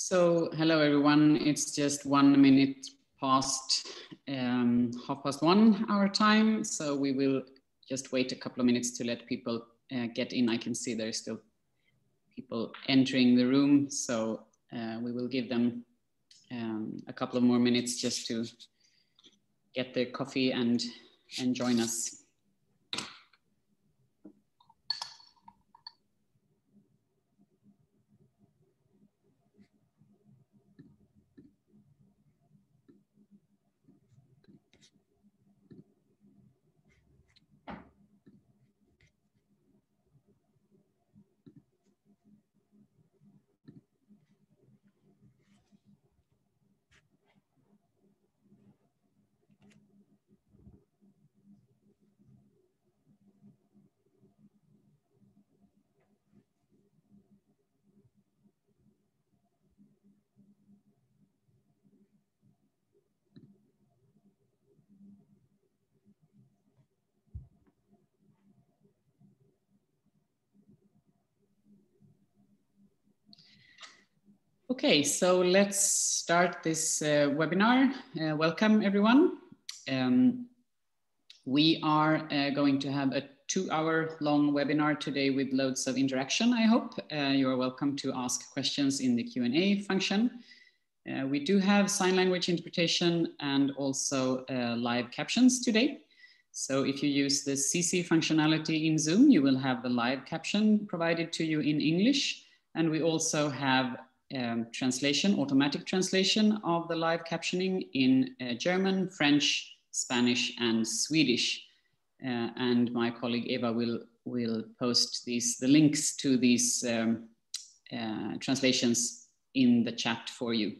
So, hello everyone. It's just 1 minute past 1:30 our time. So we will just wait a couple of minutes to let people get in. I can see there's still people entering the room. So we will give them a couple of more minutes just to get their coffee and join us. Okay, so let's start this webinar. Welcome everyone. We are going to have a 2-hour long webinar today with loads of interaction, I hope. You are welcome to ask questions in the Q&A function. We do have sign language interpretation and also live captions today. So if you use the CC functionality in Zoom, you will have the live caption provided to you in English. And we also have translation, automatic translation of the live captioning in German, French, Spanish, and Swedish. And my colleague Eva will post the links to these translations in the chat for you.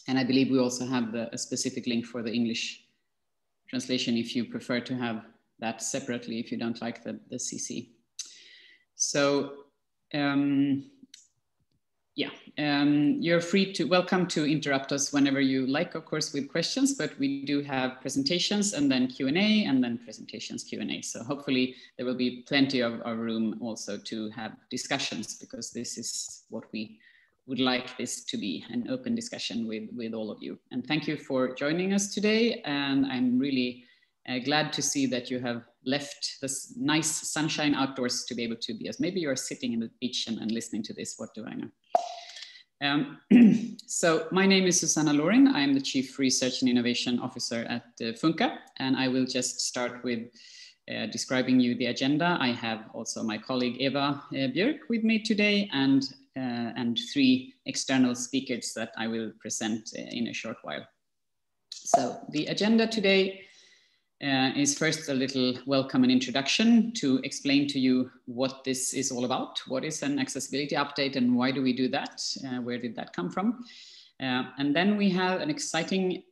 And I believe we also have a specific link for the English translation if you prefer to have that separately, if you don't like the CC. So, you're welcome to interrupt us whenever you like, of course, with questions, but we do have presentations and then Q&A and then presentations Q&A. So hopefully there will be plenty of room also to have discussions, because this is what we would like this to be, an open discussion with all of you. And thank you for joining us today. And I'm really glad to see that you have left this nice sunshine outdoors to be able to be as maybe you're sitting in the beach and listening to this, what do I know? So my name is Susanna Loring. I'm the Chief Research and Innovation Officer at Funka, and I will just start with describing you the agenda. I have also my colleague Eva Björk with me today, and 3 external speakers that I will present in a short while. So the agenda today is first a little welcome and introduction to explain to you what this is all about. What is an accessibility update and why do we do that? Where did that come from? And then we have an exciting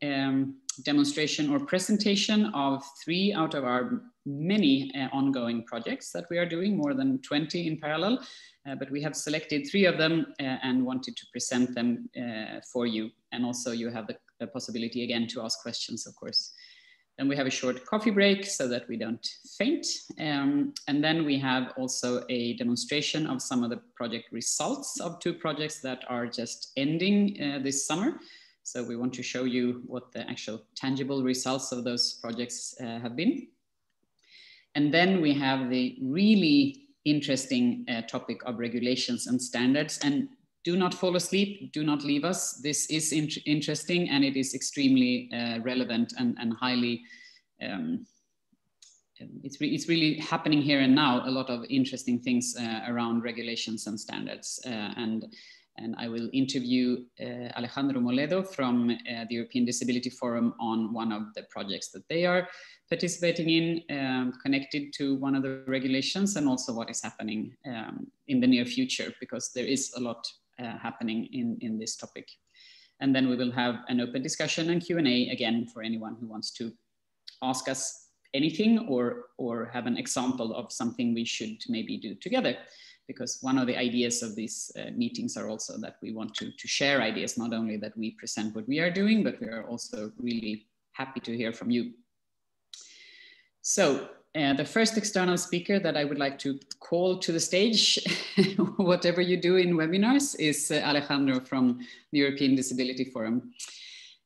demonstration or presentation of 3 out of our many ongoing projects that we are doing, more than 20 in parallel. But we have selected 3 of them and wanted to present them for you. And also you have the possibility again to ask questions, of course. Then we have a short coffee break so that we don't faint. And then we have also a demonstration of some of the project results of 2 projects that are just ending this summer. So we want to show you what the actual tangible results of those projects have been. And then we have the really interesting topic of regulations and standards. And do not fall asleep, do not leave us. This is interesting and it is extremely relevant and highly, it's really happening here and now, a lot of interesting things around regulations and standards. And I will interview Alejandro Moledo from the European Disability Forum on one of the projects that they are participating in, connected to one of the regulations, and also what is happening in the near future, because there is a lot happening in this topic. And then we will have an open discussion and Q&A again for anyone who wants to ask us anything or have an example of something we should maybe do together. Because one of the ideas of these meetings are also that we want to share ideas, not only that we present what we are doing, but we are also really happy to hear from you. So the first external speaker that I would like to call to the stage, whatever you do in webinars, is Alejandro from the European Disability Forum.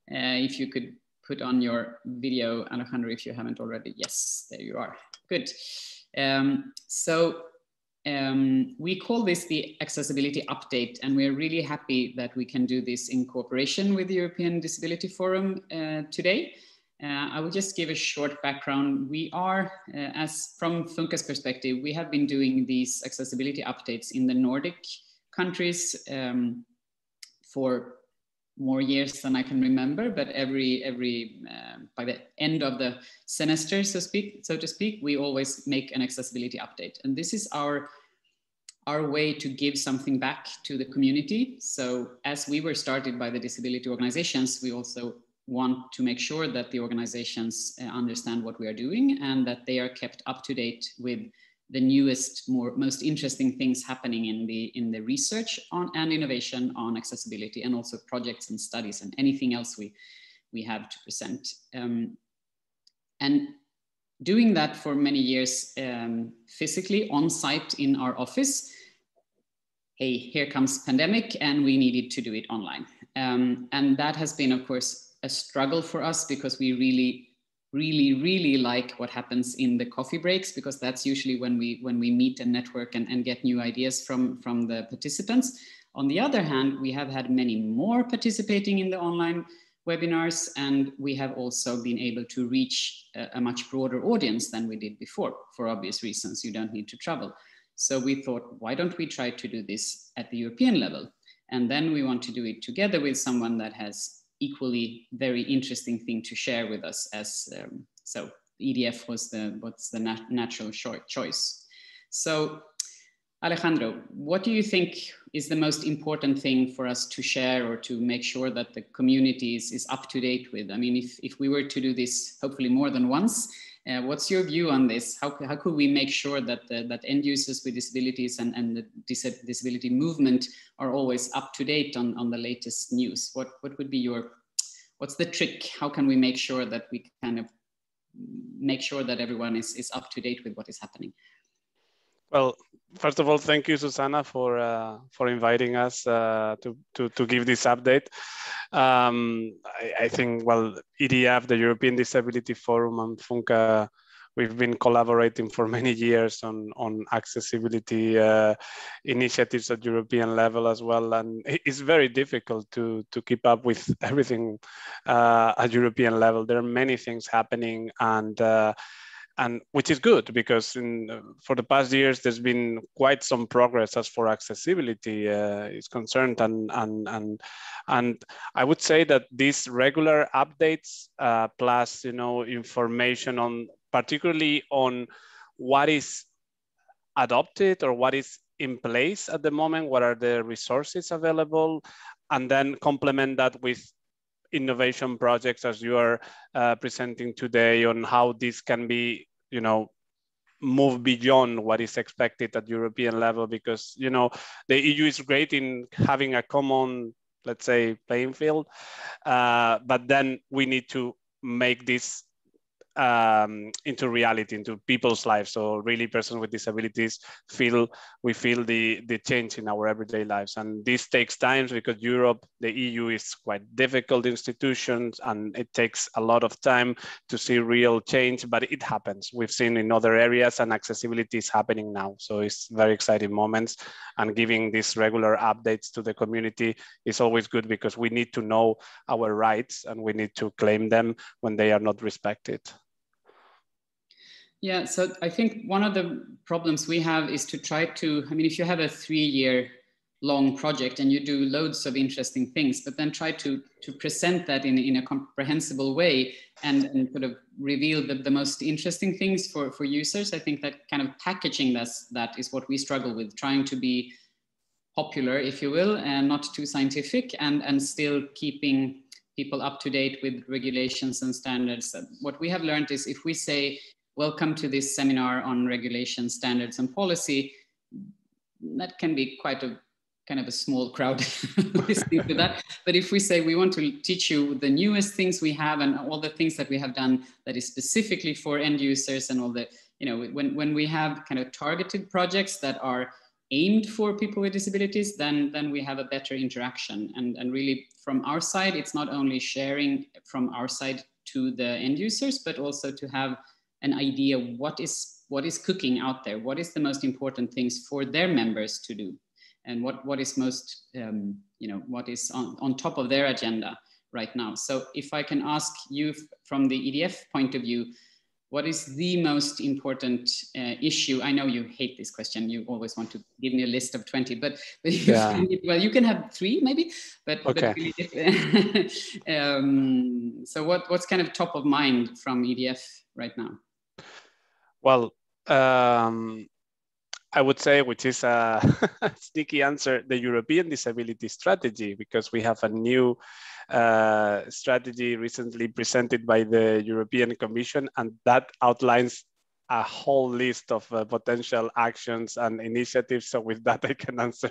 If you could put on your video, Alejandro, if you haven't already. Yes, there you are. Good. We call this the Accessibility Update, and we're really happy that we can do this in cooperation with the European Disability Forum today. I will just give a short background. We are, as from Funka's perspective, we have been doing these accessibility updates in the Nordic countries for more years than I can remember, but every by the end of the semester, so to speak, we always make an accessibility update. And this is our way to give something back to the community. So as we were started by the disability organizations, we also want to make sure that the organizations understand what we are doing and that they are kept up to date with the newest, most interesting things happening in the research on and innovation on accessibility, and also projects and studies and anything else we have to present. And doing that for many years physically on site in our office. Hey, here comes pandemic, and we needed to do it online. And that has been, of course, a struggle for us, because we really like what happens in the coffee breaks, because that's usually when we meet and network and get new ideas from the participants. On the other hand, we have had many more participating in the online webinars, and we have also been able to reach a much broader audience than we did before. For obvious reasons, you don't need to travel. So we thought, why don't we try to do this at the European level? And then we want to do it together with someone that has equally very interesting thing to share with us, as so EDF was the natural choice. So Alejandro, what do you think is the most important thing for us to share or to make sure that the community is up to date with? I mean, if we were to do this hopefully more than once, what's your view on this? How could we make sure that that end users with disabilities and the disability movement are always up to date on the latest news? What would be what's the trick? How can we make sure that we kind of make sure that everyone is up to date with what is happening? Well, first of all, thank you, Susanna, for inviting us to give this update. I think, well, EDF, the European Disability Forum, and Funka, we've been collaborating for many years on accessibility initiatives at European level as well, and it's very difficult to keep up with everything at European level. There are many things happening, and which is good, because for the past years there's been quite some progress as for accessibility is concerned, and I would say that these regular updates plus information on particularly on what is adopted or what is in place at the moment, what are the resources available, and then complement that with innovation projects as you are presenting today on how this can be, move beyond what is expected at European level, because, the EU is great in having a common, let's say, playing field, but then we need to make this into reality, into people's lives. So really persons with disabilities we feel the change in our everyday lives. And this takes time, because the EU is quite difficult institutions, and it takes a lot of time to see real change, but it happens. We've seen in other areas, and accessibility is happening now. So it's very exciting moments, and giving these regular updates to the community is always good, because we need to know our rights and we need to claim them when they are not respected. Yeah, so I think one of the problems we have is to try to, if you have a 3-year long project and you do loads of interesting things, but then try to present that in a comprehensible way and sort of reveal the most interesting things for users. I think that kind of packaging that is what we struggle with, trying to be popular, if you will, and not too scientific, and still keeping people up to date with regulations and standards. What we have learned is, if we say, welcome to this seminar on regulation, standards, and policy, that can be quite a kind of a small crowd listening to that. But if we say we want to teach you the newest things we have and all the things that we have done that is specifically for end users, and all the you know, when we have kind of targeted projects that are aimed for people with disabilities, then we have a better interaction. And really from our side, it's not only sharing from our side to the end users, but also to have an idea what is cooking out there, what is the most important things for their members to do, and what is most, you know, what is on top of their agenda right now. So if I can ask you from the EDF point of view, what is the most important issue? I know you hate this question. You always want to give me a list of 20, but Yeah. well, you can have 3 maybe. But, okay. but really, so what's kind of top of mind from EDF right now? Well, I would say, which is a sneaky answer, the European Disability Strategy, because we have a new strategy recently presented by the European Commission, and that outlines a whole list of potential actions and initiatives. So with that, I can answer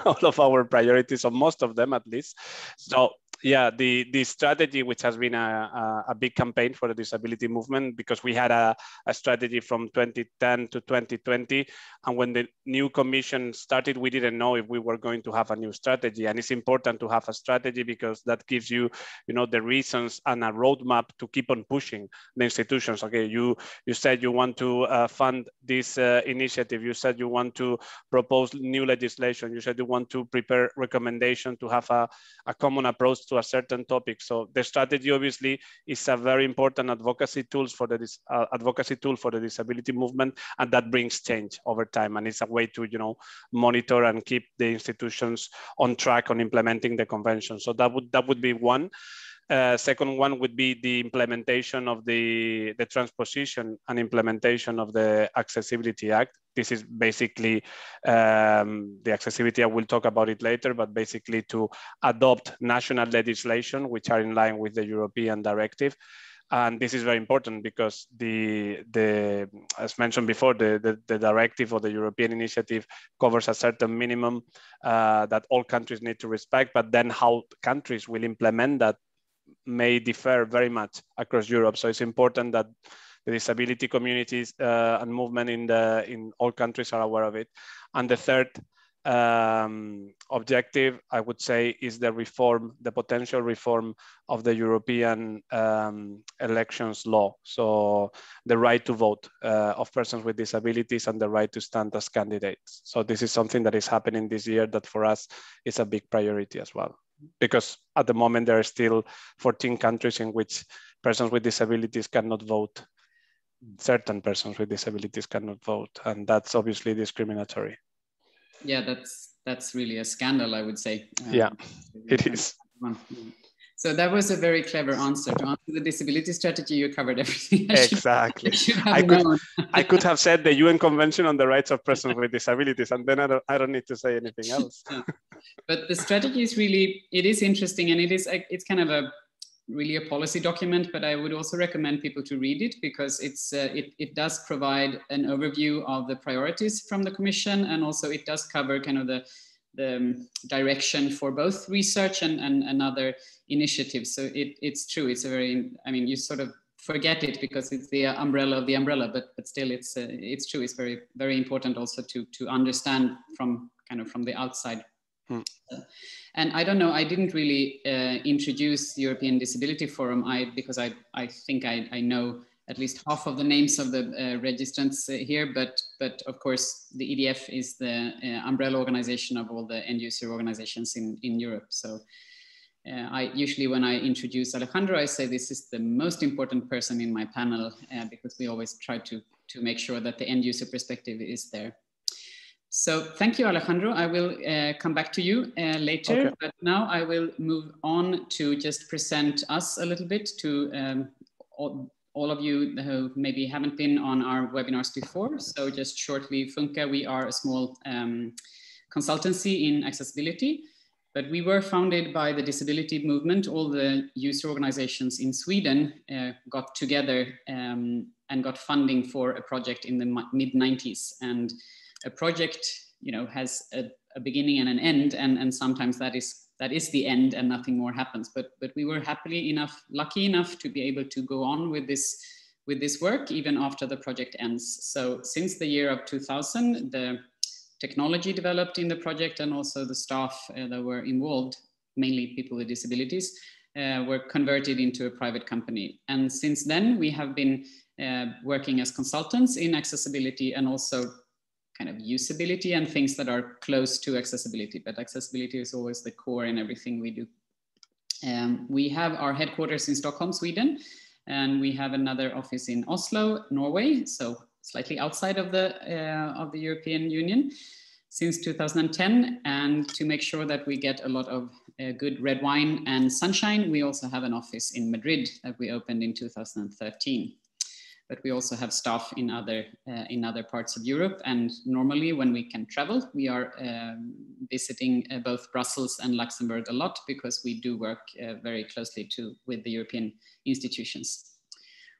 all of our priorities, or most of them at least. So yeah, the strategy, which has been a big campaign for the disability movement, because we had a strategy from 2010 to 2020. And when the new commission started, we didn't know if we were going to have a new strategy. And it's important to have a strategy because that gives you, you know, the reasons and a roadmap to keep on pushing the institutions. Okay, you said you want to fund this initiative. You said you want to propose new legislation. You said you want to prepare recommendation to have a common approach to a certain topic. So the strategy obviously is a very important advocacy tool for the disability movement, and that brings change over time. And it's a way to, you know, monitor and keep the institutions on track on implementing the convention. So that would be one. Second one would be the implementation of the transposition and implementation of the Accessibility Act. This is basically the accessibility, I will talk about it later, but basically to adopt national legislation which are in line with the European directive. And this is very important because as mentioned before, the directive or the European initiative covers a certain minimum that all countries need to respect, but then how countries will implement that may differ very much across Europe. So it's important that the disability communities and movement in all countries are aware of it. And the third objective, I would say, is the potential reform of the European elections law. So the right to vote of persons with disabilities and the right to stand as candidates. So this is something that is happening this year that for us is a big priority as well. Because at the moment, there are still 14 countries in which persons with disabilities cannot vote. Certain persons with disabilities cannot vote, and that's obviously discriminatory. Yeah, that's really a scandal, I would say. Yeah, it is. So that was a very clever answer. To answer the disability strategy, you covered everything. Exactly. I could have said the UN Convention on the Rights of Persons with Disabilities, and then I don't need to say anything else. Yeah. But the strategy is really, it is interesting, and it's kind of really a policy document, but I would also recommend people to read it because it does provide an overview of the priorities from the Commission, and also it does cover kind of the direction for both research and other initiatives. So it's true. It's a very, I mean, you sort of forget it because it's the umbrella of the umbrella, but still it's true. It's very, very important also to understand from the outside. And I don't know, I didn't really introduce the European Disability Forum because I think I know at least half of the names of the registrants here, but of course the EDF is the umbrella organization of all the end user organizations in Europe. So I usually, when I introduce Alejandro, I say this is the most important person in my panel because we always try to make sure that the end user perspective is there. So thank you, Alejandro. I will come back to you later, okay. But now I will move on to just present us a little bit to all of you who maybe haven't been on our webinars before. So just shortly, Funka, we are a small consultancy in accessibility, but we were founded by the disability movement. All the user organizations in Sweden got together and got funding for a project in the mid-90s. And a project, you know, has a beginning and an end, and sometimes that is the end and nothing more happens. But we were lucky enough to be able to go on with this with this work even after the project ends. So since the year of 2000, the technology developed in the project and also the staff that were involved, mainly people with disabilities, were converted into a private company. And since then, we have been working as consultants in accessibility and also kind of usability and things that are close to accessibility. But accessibility is always the core in everything we do. We have our headquarters in Stockholm, Sweden, and we have another office in Oslo, Norway, so slightly outside of the European Union since 2010. And to make sure that we get a lot of good red wine and sunshine, we also have an office in Madrid that we opened in 2013. But we also have staff in other parts of Europe. And normally when we can travel, we are visiting both Brussels and Luxembourg a lot, because we do work very closely with the European institutions.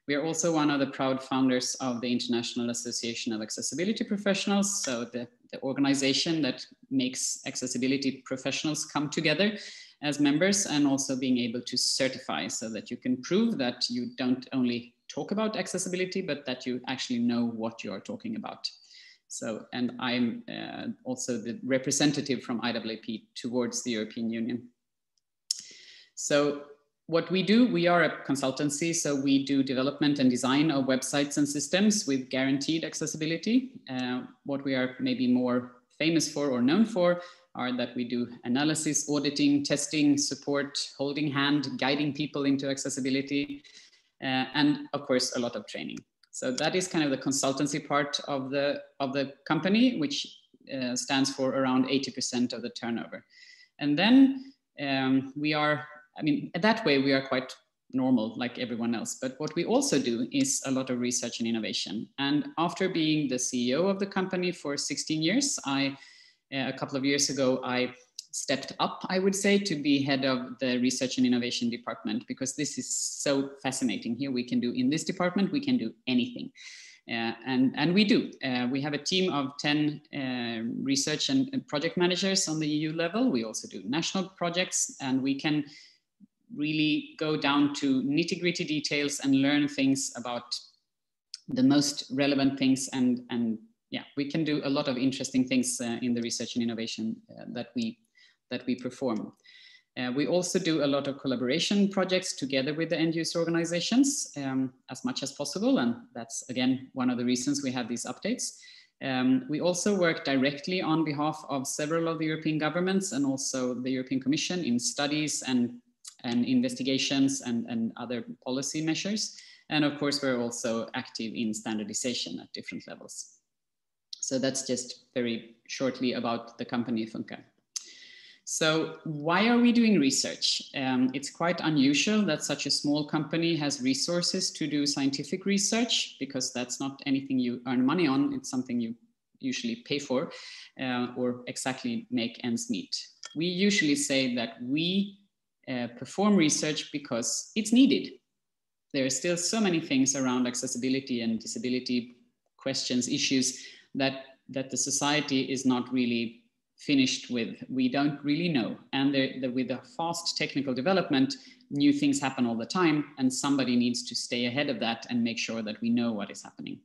We are also one of the proud founders of the International Association of Accessibility Professionals, so the organization that makes accessibility professionals come together as members, and also being able to certify so that you can prove that you don't only talk about accessibility, but that you actually know what you are talking about. So, and I'm also the representative from IAAP towards the European Union. So what we do, we are a consultancy, so we do development and design of websites and systems with guaranteed accessibility. What we are maybe more famous for or known for are that we do analysis, auditing, testing, support, holding hand, guiding people into accessibility, and of course a lot of training. So that is kind of the consultancy part of the company, which stands for around 80% of the turnover. And then we are, I mean, that way we are quite normal like everyone else. But what we also do is a lot of research and innovation. And after being the CEO of the company for 16 years, a couple of years ago, I stepped up, I would say, to be head of the research and innovation department, because this is so fascinating. Here we can do, in this department, we can do anything. And we do. We have a team of 10 research and project managers on the EU level. We also do national projects, and we can really go down to nitty-gritty details and learn things about the most relevant things. And yeah, we can do a lot of interesting things in the research and innovation that we perform. We also do a lot of collaboration projects together with the end user organizations as much as possible. And that's, again, one of the reasons we have these updates. We also work directly on behalf of several of the European governments and also the European Commission in studies and investigations and other policy measures. And of course, we're also active in standardization at different levels. So that's just very shortly about the company Funka. So why are we doing research? It's quite unusual that such a small company has resources to do scientific research, because that's not anything you earn money on. It's something you usually pay for or exactly make ends meet. We usually say that we perform research because it's needed. There are still so many things around accessibility and disability questions, issues that the society is not really finished with. We don't really know. And with the fast technical development, new things happen all the time, and somebody needs to stay ahead of that and make sure that we know what is happening.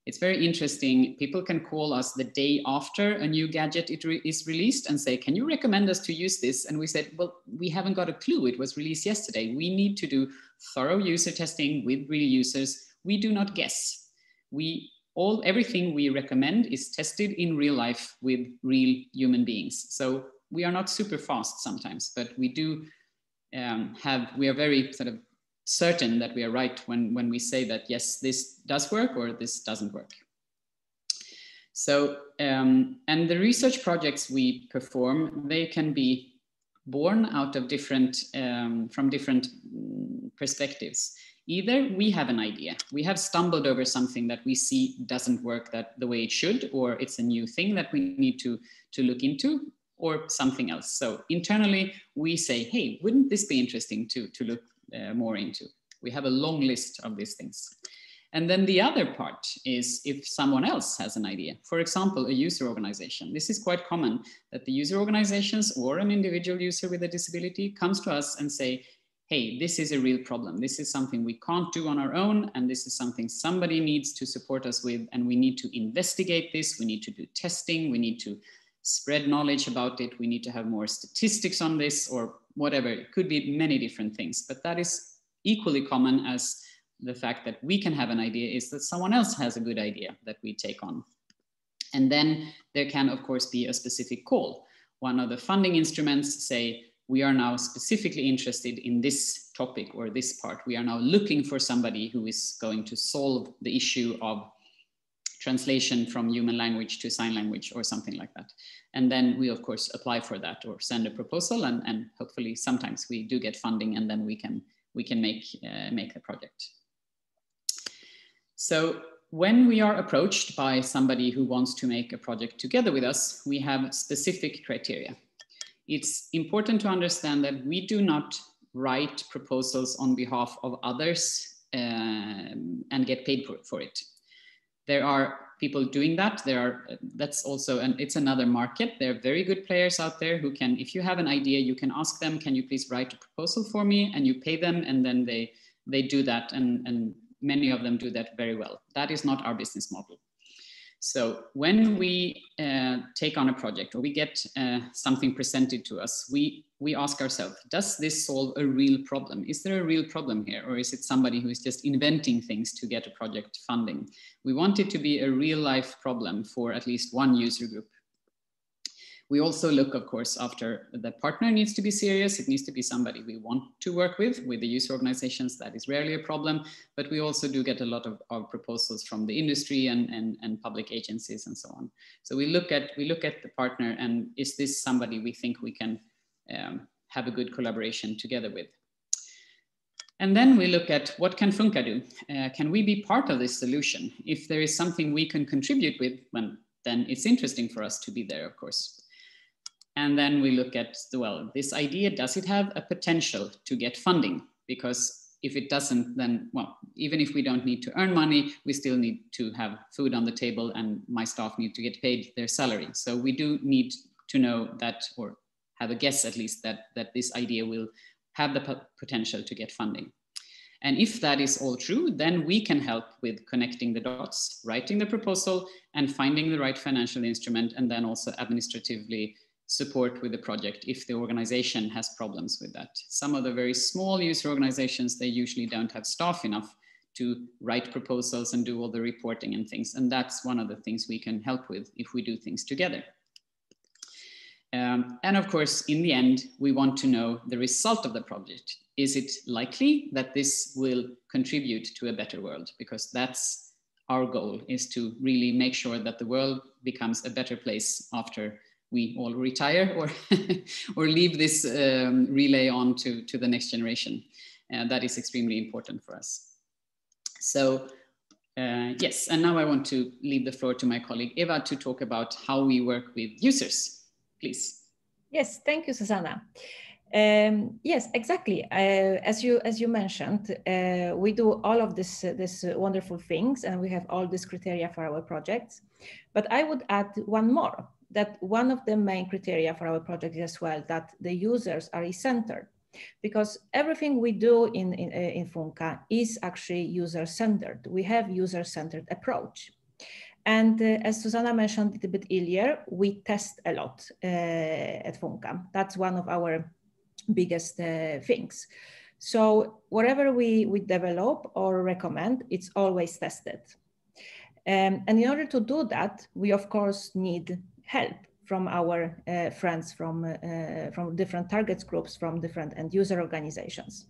It's very interesting. People can call us the day after a new gadget is released and say, can you recommend us to use this? And we said, well, we haven't got a clue. It was released yesterday. We need to do thorough user testing with real users. We do not guess. Everything we recommend is tested in real life with real human beings. So we are not super fast sometimes, but we do we are very sort of certain that we are right when we say that, yes, this does work or this doesn't work. So, and the research projects we perform, they can be born out of from different perspectives. Either we have an idea, we have stumbled over something that we see doesn't work the way it should, or it's a new thing that we need to look into, or something else. So internally, we say, hey, wouldn't this be interesting to look more into? We have a long list of these things. And then the other part is if someone else has an idea, for example, a user organization. This is quite common, that the user organizations or an individual user with a disability comes to us and say, hey, this is a real problem. This is something we can't do on our own, and this is something somebody needs to support us with, and we need to investigate this. We need to do testing. We need to spread knowledge about it. We need to have more statistics on this, or whatever. It could be many different things, but that is equally common as the fact that we can have an idea is that someone else has a good idea that we take on. And then there can, of course, be a specific call. One of the funding instruments say, we are now specifically interested in this topic or this part. We are now looking for somebody who is going to solve the issue of translation from human language to sign language or something like that. And then we, of course, apply for that or send a proposal, and hopefully sometimes we do get funding, and then we can make the project. So when we are approached by somebody who wants to make a project together with us, we have specific criteria. It's important to understand that we do not write proposals on behalf of others and get paid for it. There are people doing that. That's also, and it's another market. There are very good players out there who can, if you have an idea, you can ask them, can you please write a proposal for me? And you pay them, and then they do that. And many of them do that very well. That is not our business model. So when we take on a project, or we get something presented to us, we ask ourselves, does this solve a real problem? Is there a real problem here? Or is it somebody who is just inventing things to get a project funding? We want it to be a real life problem for at least one user group. We also look, of course, after the partner needs to be serious. It needs to be somebody we want to work with the user organizations. That is rarely a problem, but we also do get a lot of proposals from the industry and public agencies and so on. So we look at the partner, and is this somebody we think we can have a good collaboration together with? And then we look at, what can Funka do? Can we be part of this solution? If there is something we can contribute with, then it's interesting for us to be there, of course. And then we look at, well, this idea, does it have a potential to get funding? Because if it doesn't, then, well, even if we don't need to earn money, we still need to have food on the table, and my staff need to get paid their salary. So we do need to know that, or have a guess at least, that this idea will have the potential to get funding. And if that is all true, then we can help with connecting the dots, writing the proposal, and finding the right financial instrument, and then also administratively support with the project if the organization has problems with that. Some of the very small user organizations, they usually don't have staff enough to write proposals and do all the reporting and things. And that's one of the things we can help with if we do things together. And of course, in the end, we want to know the result of the project. Is it likely that this will contribute to a better world? Because that's our goal, is to really make sure that the world becomes a better place after we all retire or leave this relay on to the next generation. That is extremely important for us. So yes, and now I want to leave the floor to my colleague Eva to talk about how we work with users, please. Yes, thank you, Susanna. Yes, exactly. As you mentioned, we do all of this wonderful things, and we have all these criteria for our projects. But I would add one more, that one of the main criteria for our project is as well that the users are centered, because everything we do in Funka is actually user-centered. We have user-centered approach. And as Susanna mentioned a little bit earlier, we test a lot at Funka. That's one of our biggest things. So whatever we develop or recommend, it's always tested. And in order to do that, we of course need help from our friends from different target groups, from different end user organizations.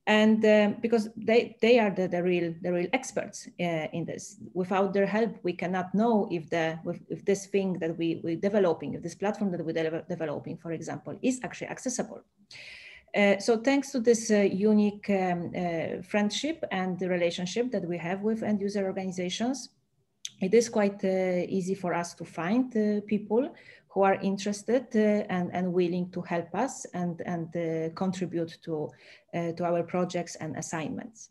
And because they are the real experts in this. Without their help, we cannot know if this thing that we're developing, if this platform that we're developing, for example, is actually accessible. So thanks to this unique friendship and the relationship that we have with end user organizations, it is quite easy for us to find people who are interested and willing to help us and contribute to our projects and assignments.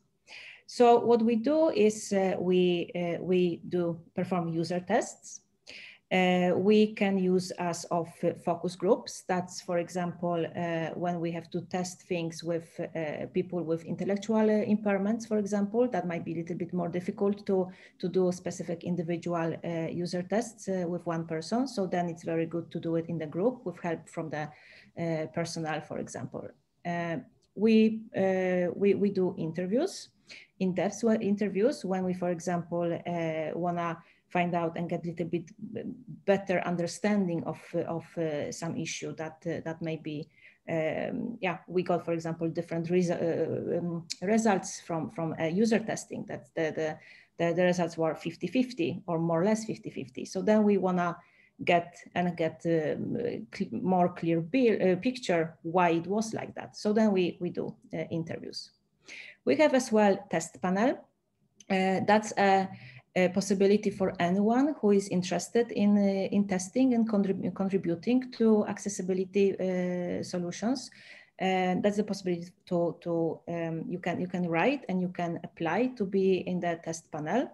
So what we do is we do perform user tests. We can use as of focus groups. That's, for example, when we have to test things with people with intellectual impairments, for example, that might be a little bit more difficult to do specific individual user tests with one person. So then it's very good to do it in the group with help from the personnel, for example. We do interviews, in-depth interviews, when we, for example, wanna find out and get a little bit better understanding of some issue that may be, we got, for example, different results from user testing, that the results were 50-50 or more or less 50-50. So then we wanna get more clear picture why it was like that. So then we do interviews. We have as well test panel. That's a possibility for anyone who is interested in testing and contributing to accessibility solutions. That's the possibility to you can write and you can apply to be in the test panel.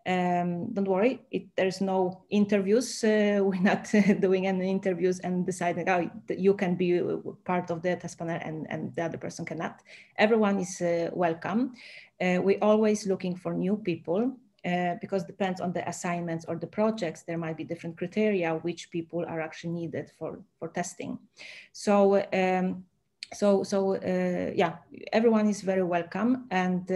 Don't worry, there's no interviews. We're not doing any interviews and deciding, oh, you can be part of the test panel and the other person cannot. Everyone is welcome. We're always looking for new people. Because depends on the assignments or the projects, there might be different criteria which people are actually needed for testing. So yeah, everyone is very welcome, and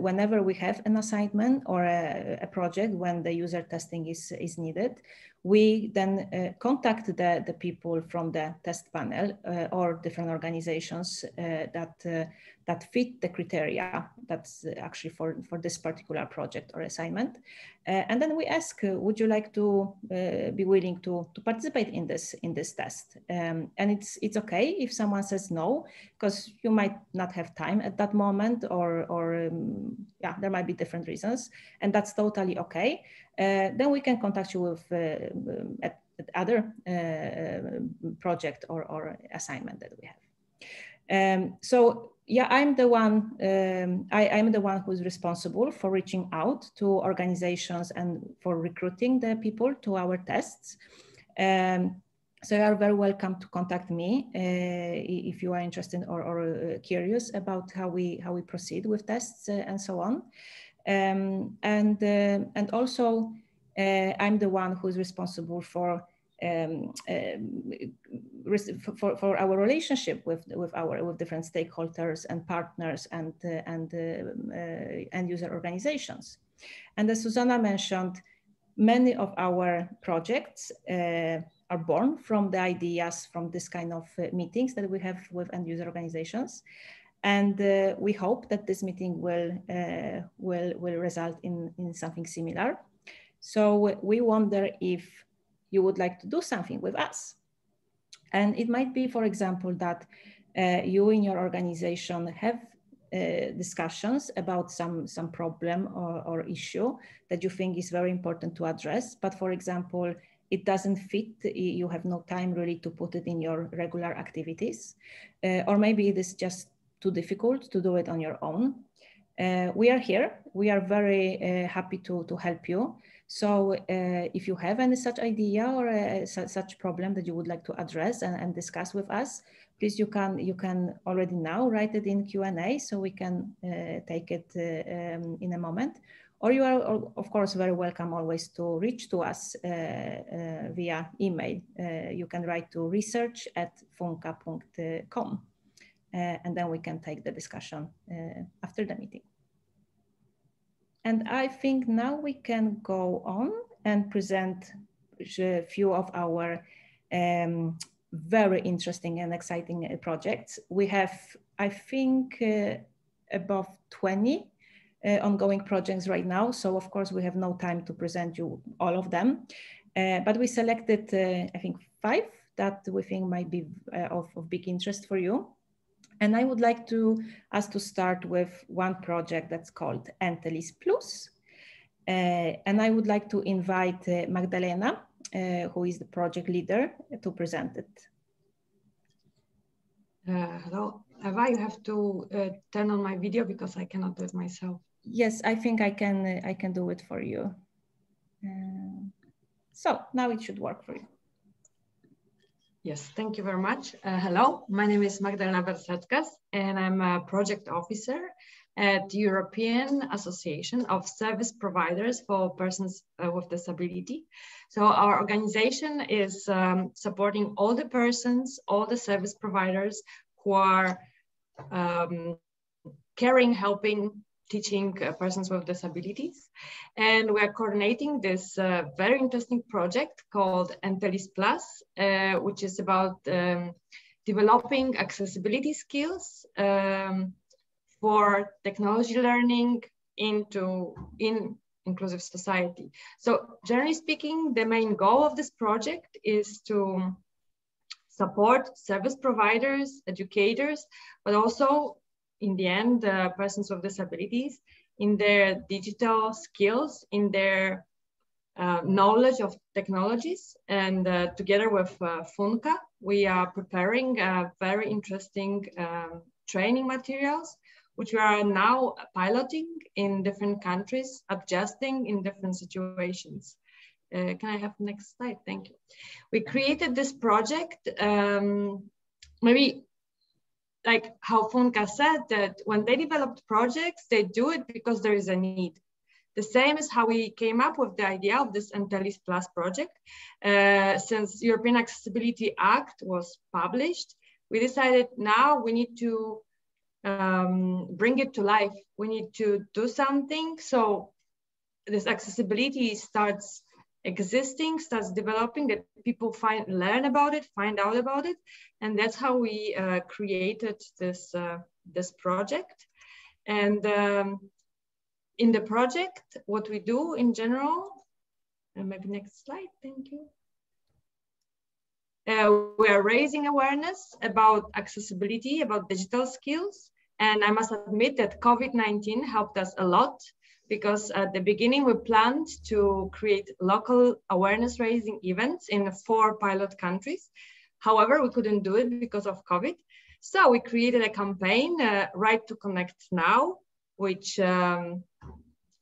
whenever we have an assignment or a project when the user testing is needed, we then contact the people from the test panel or different organizations that fit the criteria that's actually for this particular project or assignment. And then we ask, would you like to be willing to participate in this test? And it's okay if someone says no, because you might not have time at that moment, or yeah, there might be different reasons, and that's totally okay. Then we can contact you with at other project or assignment that we have. So yeah, I'm the one. I'm the one who is responsible for reaching out to organizations and for recruiting the people to our tests. So you are very welcome to contact me if you are interested or curious about how we proceed with tests and so on. And also, I'm the one who is responsible for our relationship with different stakeholders and partners and end user organizations. And as Susanna mentioned, many of our projects are born from the ideas from this kind of meetings that we have with end user organizations. And we hope that this meeting will result in something similar. So we wonder if you would like to do something with us. And it might be, for example, that you in your organization have discussions about some problem or issue that you think is very important to address. But for example, it doesn't fit, you have no time really to put it in your regular activities. Or maybe it is just too difficult to do it on your own. We are here. We are very happy to help you. So if you have any such idea or such problem that you would like to address and discuss with us, please, you can already now write it in Q&A so we can take it in a moment. Or you are, of course, very welcome always to reach to us via email. You can write to research@funka.com. And then we can take the discussion after the meeting. And I think now we can go on and present a few of our very interesting and exciting projects. We have, I think, above 20 ongoing projects right now. So of course we have no time to present you all of them, but we selected, I think, 5 that we think might be of big interest for you. And I would like us to start with one project that's called Entelis Plus. And I would like to invite Magdalena, who is the project leader, to present it. Hello, I have to turn on my video because I cannot do it myself. Yes, I think I can do it for you. So now it should work for you. Yes, thank you very much. Hello, my name is Magdalena Bersetkas, and I'm a project officer at the European Association of Service Providers for Persons with Disability. So our organization is supporting all the persons, all the service providers who are caring, helping, teaching persons with disabilities. And we're coordinating this very interesting project called Untitled Plus, which is about developing accessibility skills for technology learning in inclusive society. So generally speaking, the main goal of this project is to support service providers, educators, but also in the end, persons with disabilities in their digital skills, in their knowledge of technologies. And together with Funka, we are preparing very interesting training materials, which we are now piloting in different countries, adjusting in different situations. Can I have the next slide? Thank you. We created this project, maybe like how Funka said, that when they developed projects, they do it because there is a need. The same is how we came up with the idea of this Untitled Plus project. Since European Accessibility Act was published, we decided now we need to bring it to life. We need to do something so this accessibility starts existing, starts developing, that people learn about it, find out about it. And that's how we created this, this project. And in the project, what we do in general, and maybe next slide, thank you. We are raising awareness about accessibility, about digital skills. And I must admit that COVID-19 helped us a lot, because at the beginning we planned to create local awareness raising events in 4 pilot countries. However, we couldn't do it because of COVID. So we created a campaign, Right to Connect Now, which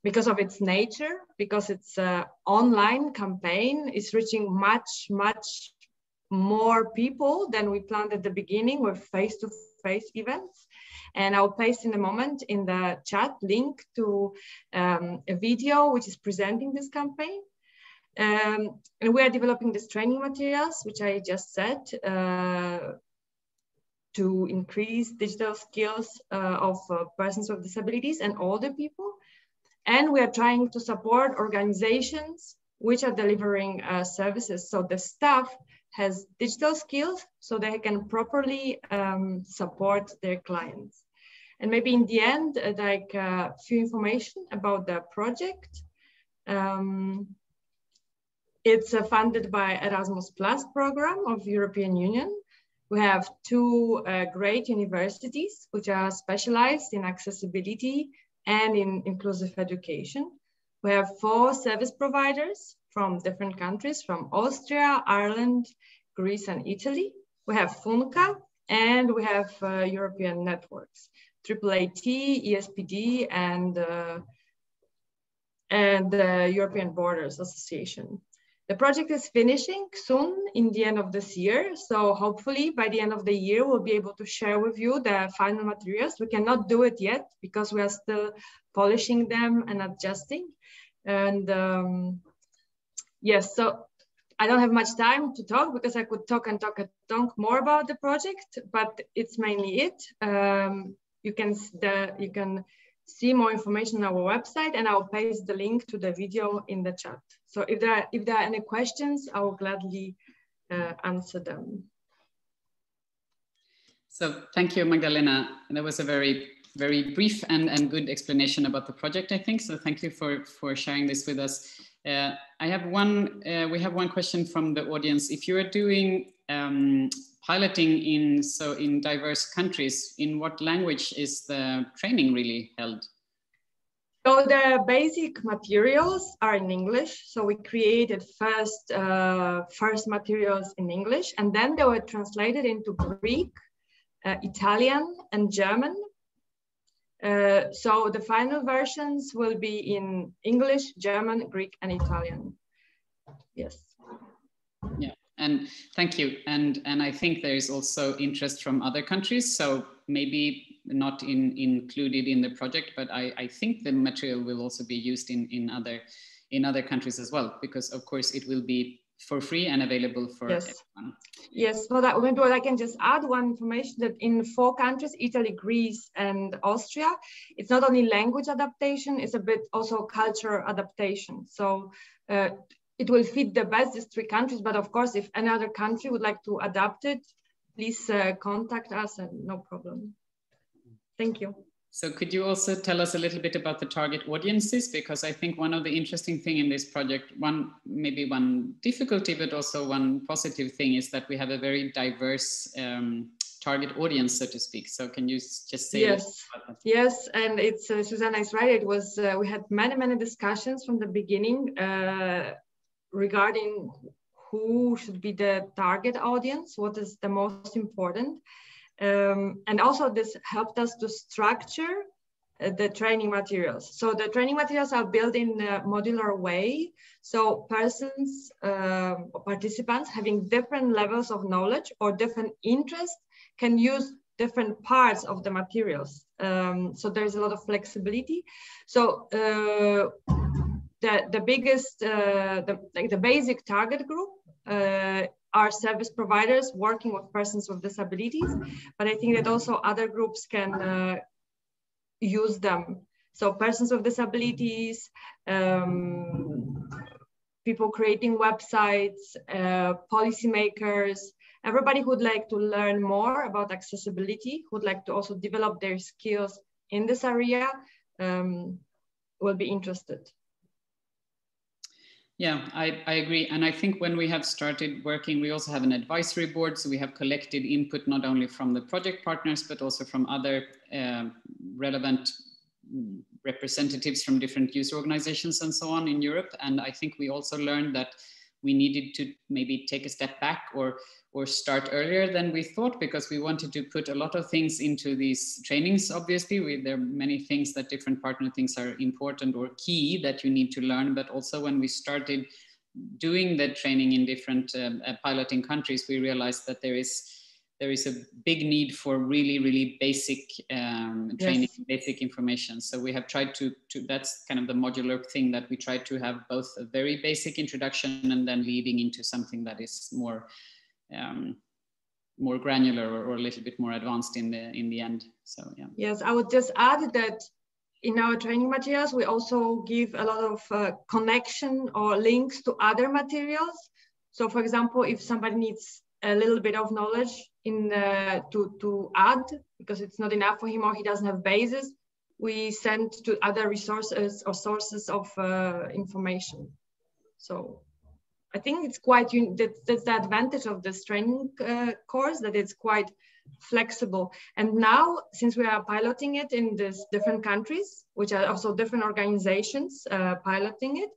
because of its nature, because it's an online campaign, is reaching much, much more people than we planned at the beginning with face-to-face events. And I'll paste in a moment in the chat link to a video which is presenting this campaign. And we are developing these training materials, which I just said, to increase digital skills of persons with disabilities and older people. And we are trying to support organizations which are delivering services. So the staff has digital skills so they can properly support their clients. And maybe in the end, like a few information about the project. It's funded by Erasmus Plus program of European Union. We have 2 great universities which are specialized in accessibility and in inclusive education. We have 4 service providers from different countries, from Austria, Ireland, Greece, and Italy. We have Funka, and we have European networks, AAAT, ESPD, and the European Borders Association. The project is finishing soon in the end of this year. So hopefully by the end of the year, we'll be able to share with you the final materials. We cannot do it yet because we are still polishing them and adjusting. And yes, so I don't have much time to talk because I could talk and talk and talk more about the project, but it's mainly it. You can see more information on our website, and I'll paste the link to the video in the chat. So if there are any questions, I will gladly answer them. So thank you, Magdalena. That was a very, very brief and good explanation about the project, I think. So thank you for sharing this with us. We have one question from the audience. If you are doing piloting in diverse countries, in what language is the training really held? So the basic materials are in English. So we created first materials in English, and then they were translated into Greek, Italian, and German. So the final versions will be in English, German, Greek, and Italian. Yes. Yeah, and thank you. And I think there is also interest from other countries. So maybe not included in the project, but I think the material will also be used in other countries as well, because of course it will be for free and available for everyone. Yes, for that, maybe I can just add one information that in 4 countries, Italy, Greece, and Austria, it's not only language adaptation, it's a bit also cultural adaptation. So it will fit the best, these 3 countries, but of course, if another country would like to adapt it, please contact us and no problem. Thank you. So could you also tell us a little bit about the target audiences? Because I think one of the interesting thing in this project, maybe one difficulty, but also one positive thing is that we have a very diverse target audience, so to speak. So can you just say? Yes, yes, and it's Susanna is right. It was we had many discussions from the beginning regarding who should be the target audience, what is the most important. And also this helped us to structure the training materials. So the training materials are built in a modular way. So persons, participants having different levels of knowledge or different interests can use different parts of the materials. So there's a lot of flexibility. So the biggest, the basic target group are service providers working with persons with disabilities, but I think that also other groups can use them. So persons with disabilities, people creating websites, policymakers, everybody who would like to learn more about accessibility, who would like to also develop their skills in this area, will be interested. Yeah, I agree. And I think when we have started working, we also have an advisory board. So we have collected input not only from the project partners, but also from other relevant representatives from different user organizations and so on in Europe. And I think we also learned that we needed to maybe take a step back or start earlier than we thought, because we wanted to put a lot of things into these trainings. Obviously, there are many things that different partner thinks are important or key that you need to learn. But also when we started doing the training in different piloting countries, we realized that there is a big need for really basic training, yes, basic information. So we have tried to that's kind of the modular thing, that we try to have both a very basic introduction and then leading into something that is more granular or a little bit more advanced in the end. So yeah. Yes, I would just add that in our training materials, we also give a lot of connection or links to other materials. So for example, if somebody needs a little bit of knowledge to add, because it's not enough for him or he doesn't have basis, we send to other resources or sources of information. So I think it's quite, that's the advantage of this training course, that it's quite flexible. And now, since we are piloting it in these different countries, which are also different organizations piloting it,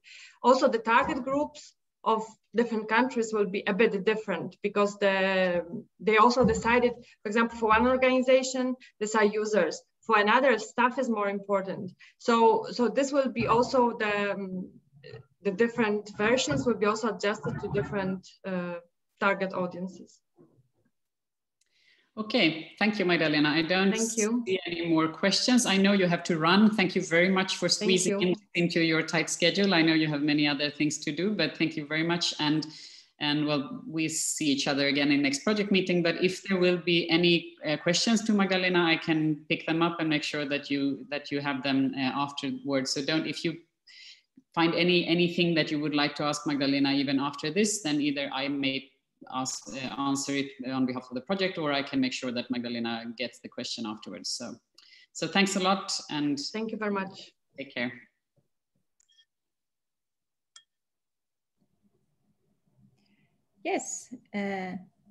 also the target groups of different countries will be a bit different, because they also decided, for example, for one organization, these are users. For another, staff is more important. So this will be also the different versions will be also adjusted to different target audiences. Okay, thank you, Magdalena. I don't see any more questions. I know you have to run. Thank you very much for squeezing into your tight schedule. I know you have many other things to do, but thank you very much. And well, we see each other again in next project meeting. But if there will be any questions to Magdalena, I can pick them up and make sure that you have them afterwards. So if you find anything that you would like to ask Magdalena even after this, then either I may answer it on behalf of the project, or I can make sure that Magdalena gets the question afterwards. So thanks a lot, and thank you very much. Take care. Yes,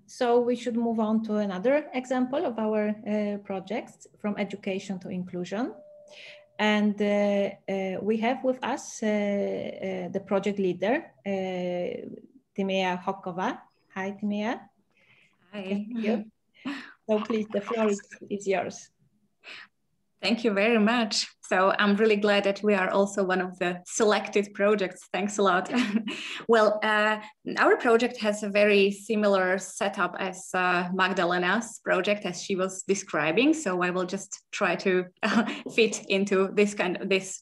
so we should move on to another example of our projects, from education to inclusion. And we have with us the project leader, Timea Hokova. Hi, Timea. Hi. So please, the floor is yours. Thank you very much. So I'm really glad that we are also one of the selected projects. Thanks a lot. Well, our project has a very similar setup as Magdalena's project, as she was describing. So I will just try to fit into this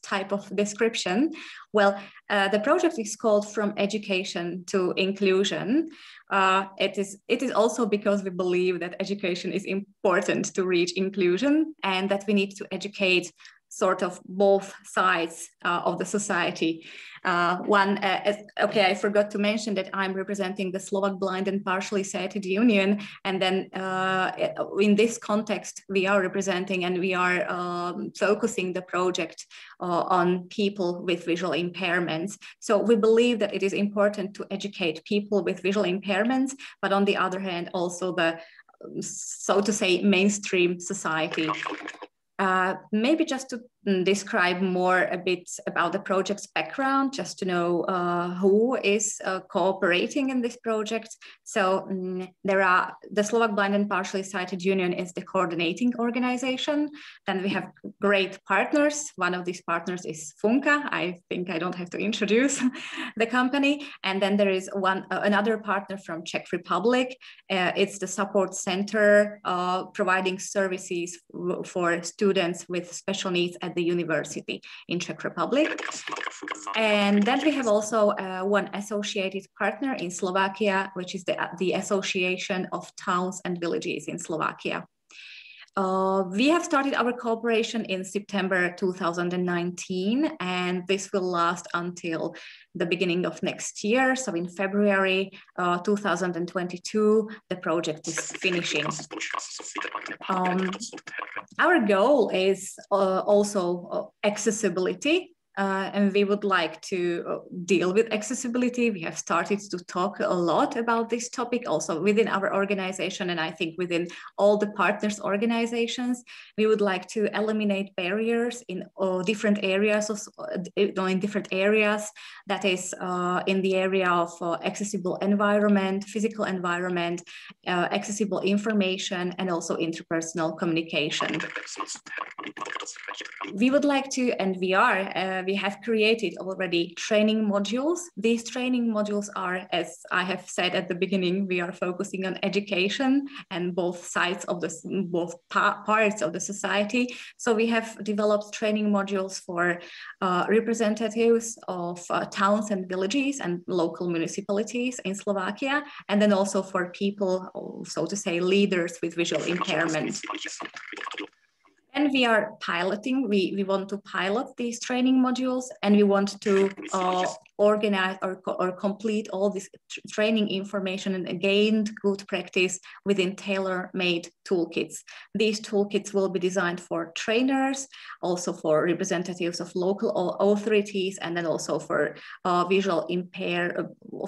type of description. Well, the project is called From Education to Inclusion. It is also because we believe that education is important to reach inclusion, and that we need to educate sort of both sides of the society. Okay, I forgot to mention that I'm representing the Slovak Blind and Partially Sighted Union, and then in this context, we are representing and we are focusing the project on people with visual impairments. So we believe that it is important to educate people with visual impairments, but on the other hand, also the, so to say, mainstream society. Maybe just to describe more a bit about the project's background, just to know who is cooperating in this project. So the Slovak Blind and Partially Sighted Union is the coordinating organization. Then we have great partners. One of these partners is Funka. I think I don't have to introduce the company. And then there is another partner from Czech Republic. It's the support center providing services for students with special needs at the university in Czech Republic. And then we have also one associated partner in Slovakia, which is the Association of Towns and Villages in Slovakia. We have started our cooperation in September 2019, and this will last until the beginning of next year. So in February 2022, the project is finishing. Our goal is also accessibility. And we would like to deal with accessibility. We have started to talk a lot about this topic also within our organization, and I think within all the partners organizations. We would like to eliminate barriers in different areas, that is in the area of accessible environment, physical environment, accessible information, and also interpersonal communication. We would like to, and we have created already training modules. These training modules are, as I have said at the beginning, we are focusing on education and both sides of both parts of the society. So we have developed training modules for representatives of towns and villages and local municipalities in Slovakia, and then also for people, so to say, leaders with visual impairment. And we are piloting, we want to pilot these training modules, and we want to organize or complete all this training information and gain good practice within tailor-made toolkits. These toolkits will be designed for trainers, also for representatives of local authorities, and then also for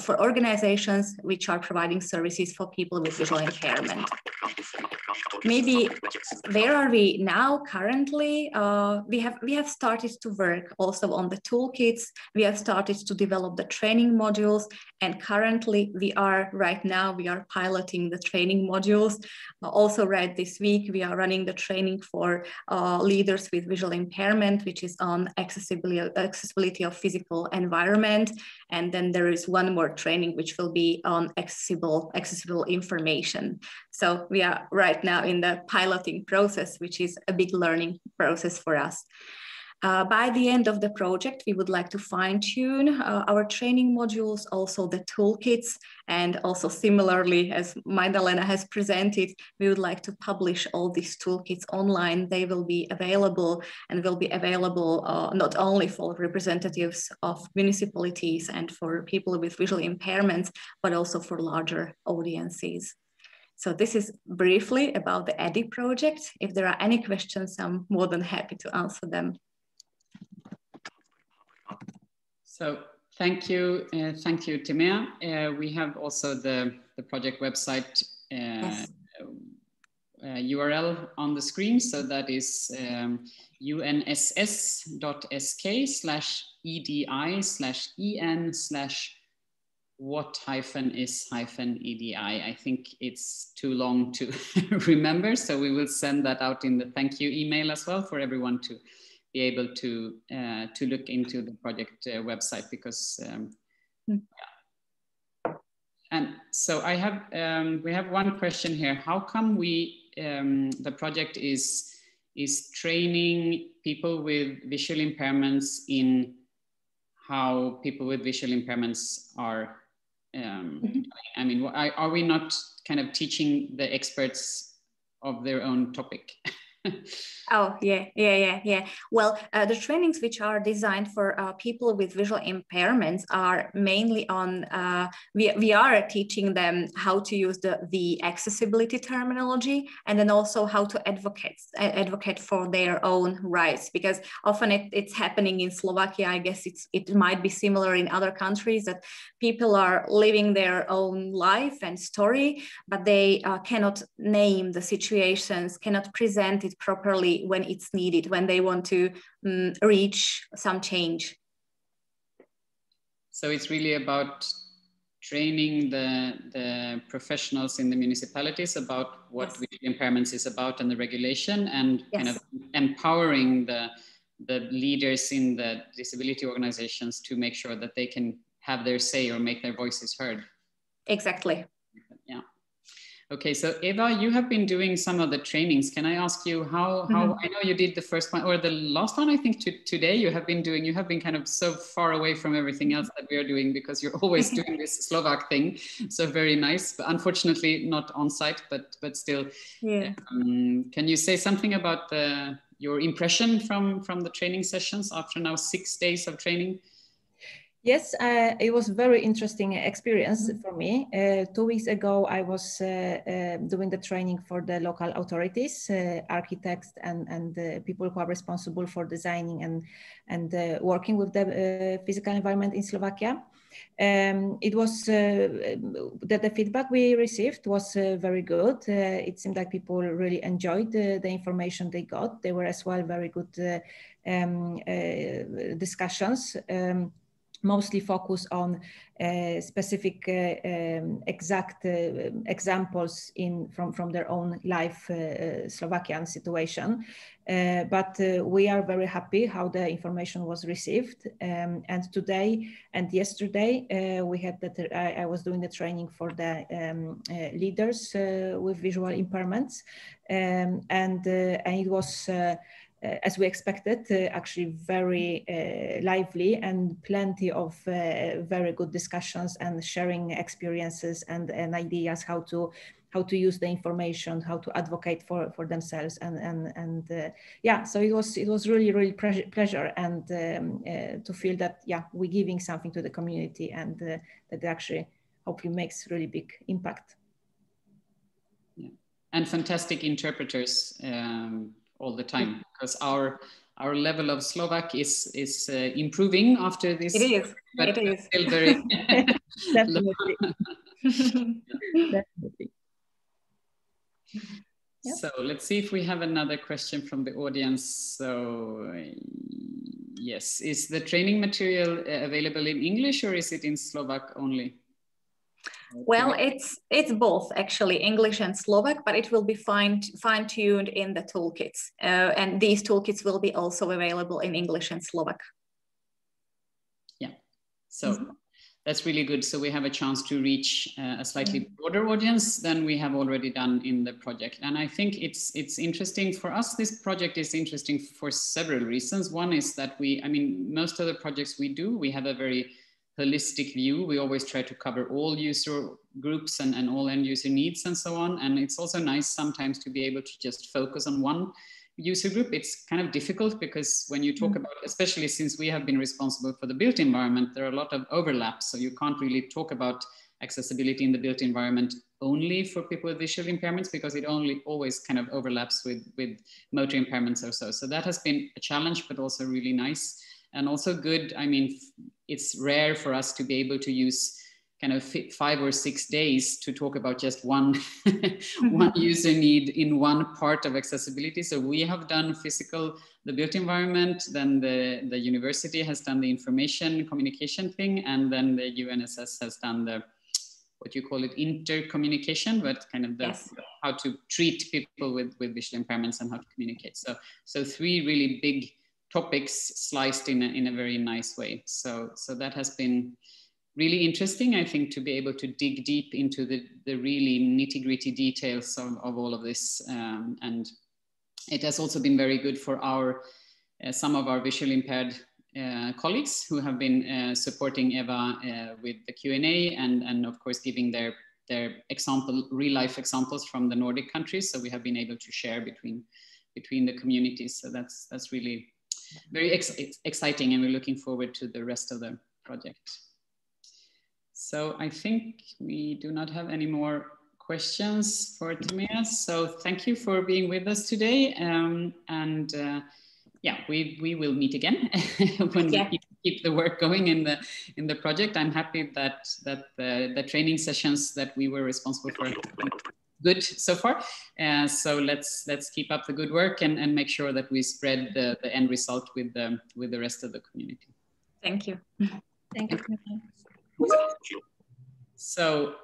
for organizations which are providing services for people with visual impairment. Maybe where are we now currently? We have started to work also on the toolkits. We have started to develop the training modules, and currently we are piloting the training modules. Also right this week we are running the training for leaders with visual impairment, which is on accessibility of physical environment. And then there is one more training which will be on accessible information. So we are right now in the piloting process, which is a big learning process for us. By the end of the project, we would like to fine-tune our training modules, also the toolkits, and also similarly, as Magdalena has presented, we would like to publish all these toolkits online. They will be available, and will be available not only for representatives of municipalities and for people with visual impairments, but also for larger audiences. So this is briefly about the EDI project. If there are any questions, I'm more than happy to answer them. So thank you, Timea. We have also the project website URL on the screen. So that is unss.sk/edi/en/. what hyphen is hyphen EDI. I think it's too long to remember, so we will send that out in the thank you email as well for everyone to be able to look into the project website, because yeah. And so I have we have one question here. How come the project is training people with visual impairments in how people with visual impairments are doing? I mean, are we not kind of teaching the experts of their own topic? Oh, yeah. Well, the trainings which are designed for people with visual impairments are mainly on, we are teaching them how to use the accessibility terminology, and then also how to advocate for their own rights, because often it's happening in Slovakia. I guess it might be similar in other countries, that people are living their own life and story, but they cannot name the situations, cannot present it properly when it's needed, when they want to reach some change. So it's really about training the professionals in the municipalities about what visual impairments is about and the regulation, and kind of empowering the leaders in the disability organizations to make sure that they can have their say or make their voices heard. Exactly. Yeah. Okay, so Eva, you have been doing some of the trainings. Can I ask you how I know you did the first one or the last one, I think today you have been kind of so far away from everything else that we are doing, because you're always doing this Slovak thing. So very nice, but unfortunately not on site, but still. Yeah. Can you say something about your impression from the training sessions after now 6 days of training? Yes, it was a very interesting experience for me. 2 weeks ago, I was doing the training for the local authorities, architects and people who are responsible for designing and working with the physical environment in Slovakia. It was the feedback we received was very good. It seemed like people really enjoyed the information they got. There were as well very good discussions. Mostly focus on specific exact examples from their own life Slovakian situation. But we are very happy how the information was received. And today and yesterday we had I was doing the training for the leaders with visual impairments, and it was as we expected, actually very lively, and plenty of very good discussions and sharing experiences and ideas how to use the information, how to advocate for themselves, and yeah, so it was really pleasure and to feel that we're giving something to the community, and that actually hopefully makes really big impact. Yeah. And fantastic interpreters all the time, because our level of Slovak is improving after this. It is. But it is still very definitely. Definitely. Yep. So let's see if we have another question from the audience. So yes, is the training material available in English, or is it in Slovak only? Well, it's both actually, English and Slovak, but it will be fine-tuned in the toolkits. And these toolkits will be also available in English and Slovak. Yeah, so that's really good. So we have a chance to reach a slightly broader audience than we have already done in the project. And I think it's interesting for us. This project is interesting for several reasons. One is that most of the projects we do, we have a very holistic view. We always try to cover all user groups and all end user needs and so on. And it's also nice sometimes to be able to just focus on one user group. It's kind of difficult because when you talk about, especially since we have been responsible for the built environment, there are a lot of overlaps. So you can't really talk about accessibility in the built environment only for people with visual impairments, because it always kind of overlaps with motor impairments or so. So that has been a challenge, but also really nice. And also good, it's rare for us to be able to use kind of 5 or 6 days to talk about just one one user need in one part of accessibility. So we have done the built environment, then the university has done the information communication thing, and then the UNSS has done the, what you call it, intercommunication, but kind of the how to treat people with visual impairments and how to communicate. So 3 really big topics sliced in a very nice way. So that has been really interesting, I think, to be able to dig deep into the really nitty-gritty details of all of this. And it has also been very good for some of our visually impaired colleagues who have been supporting Eva with the Q&A and of course giving their real life examples from the Nordic countries. So we have been able to share between the communities. So that's really very exciting, and we're looking forward to the rest of the project. So I think we do not have any more questions for Timaeus. So thank you for being with us today. Yeah, we will meet again when we keep the work going in the project. I'm happy that the training sessions that we were responsible for good so far. So let's keep up the good work and make sure that we spread the end result with the rest of the community. Thank you. Thank you. So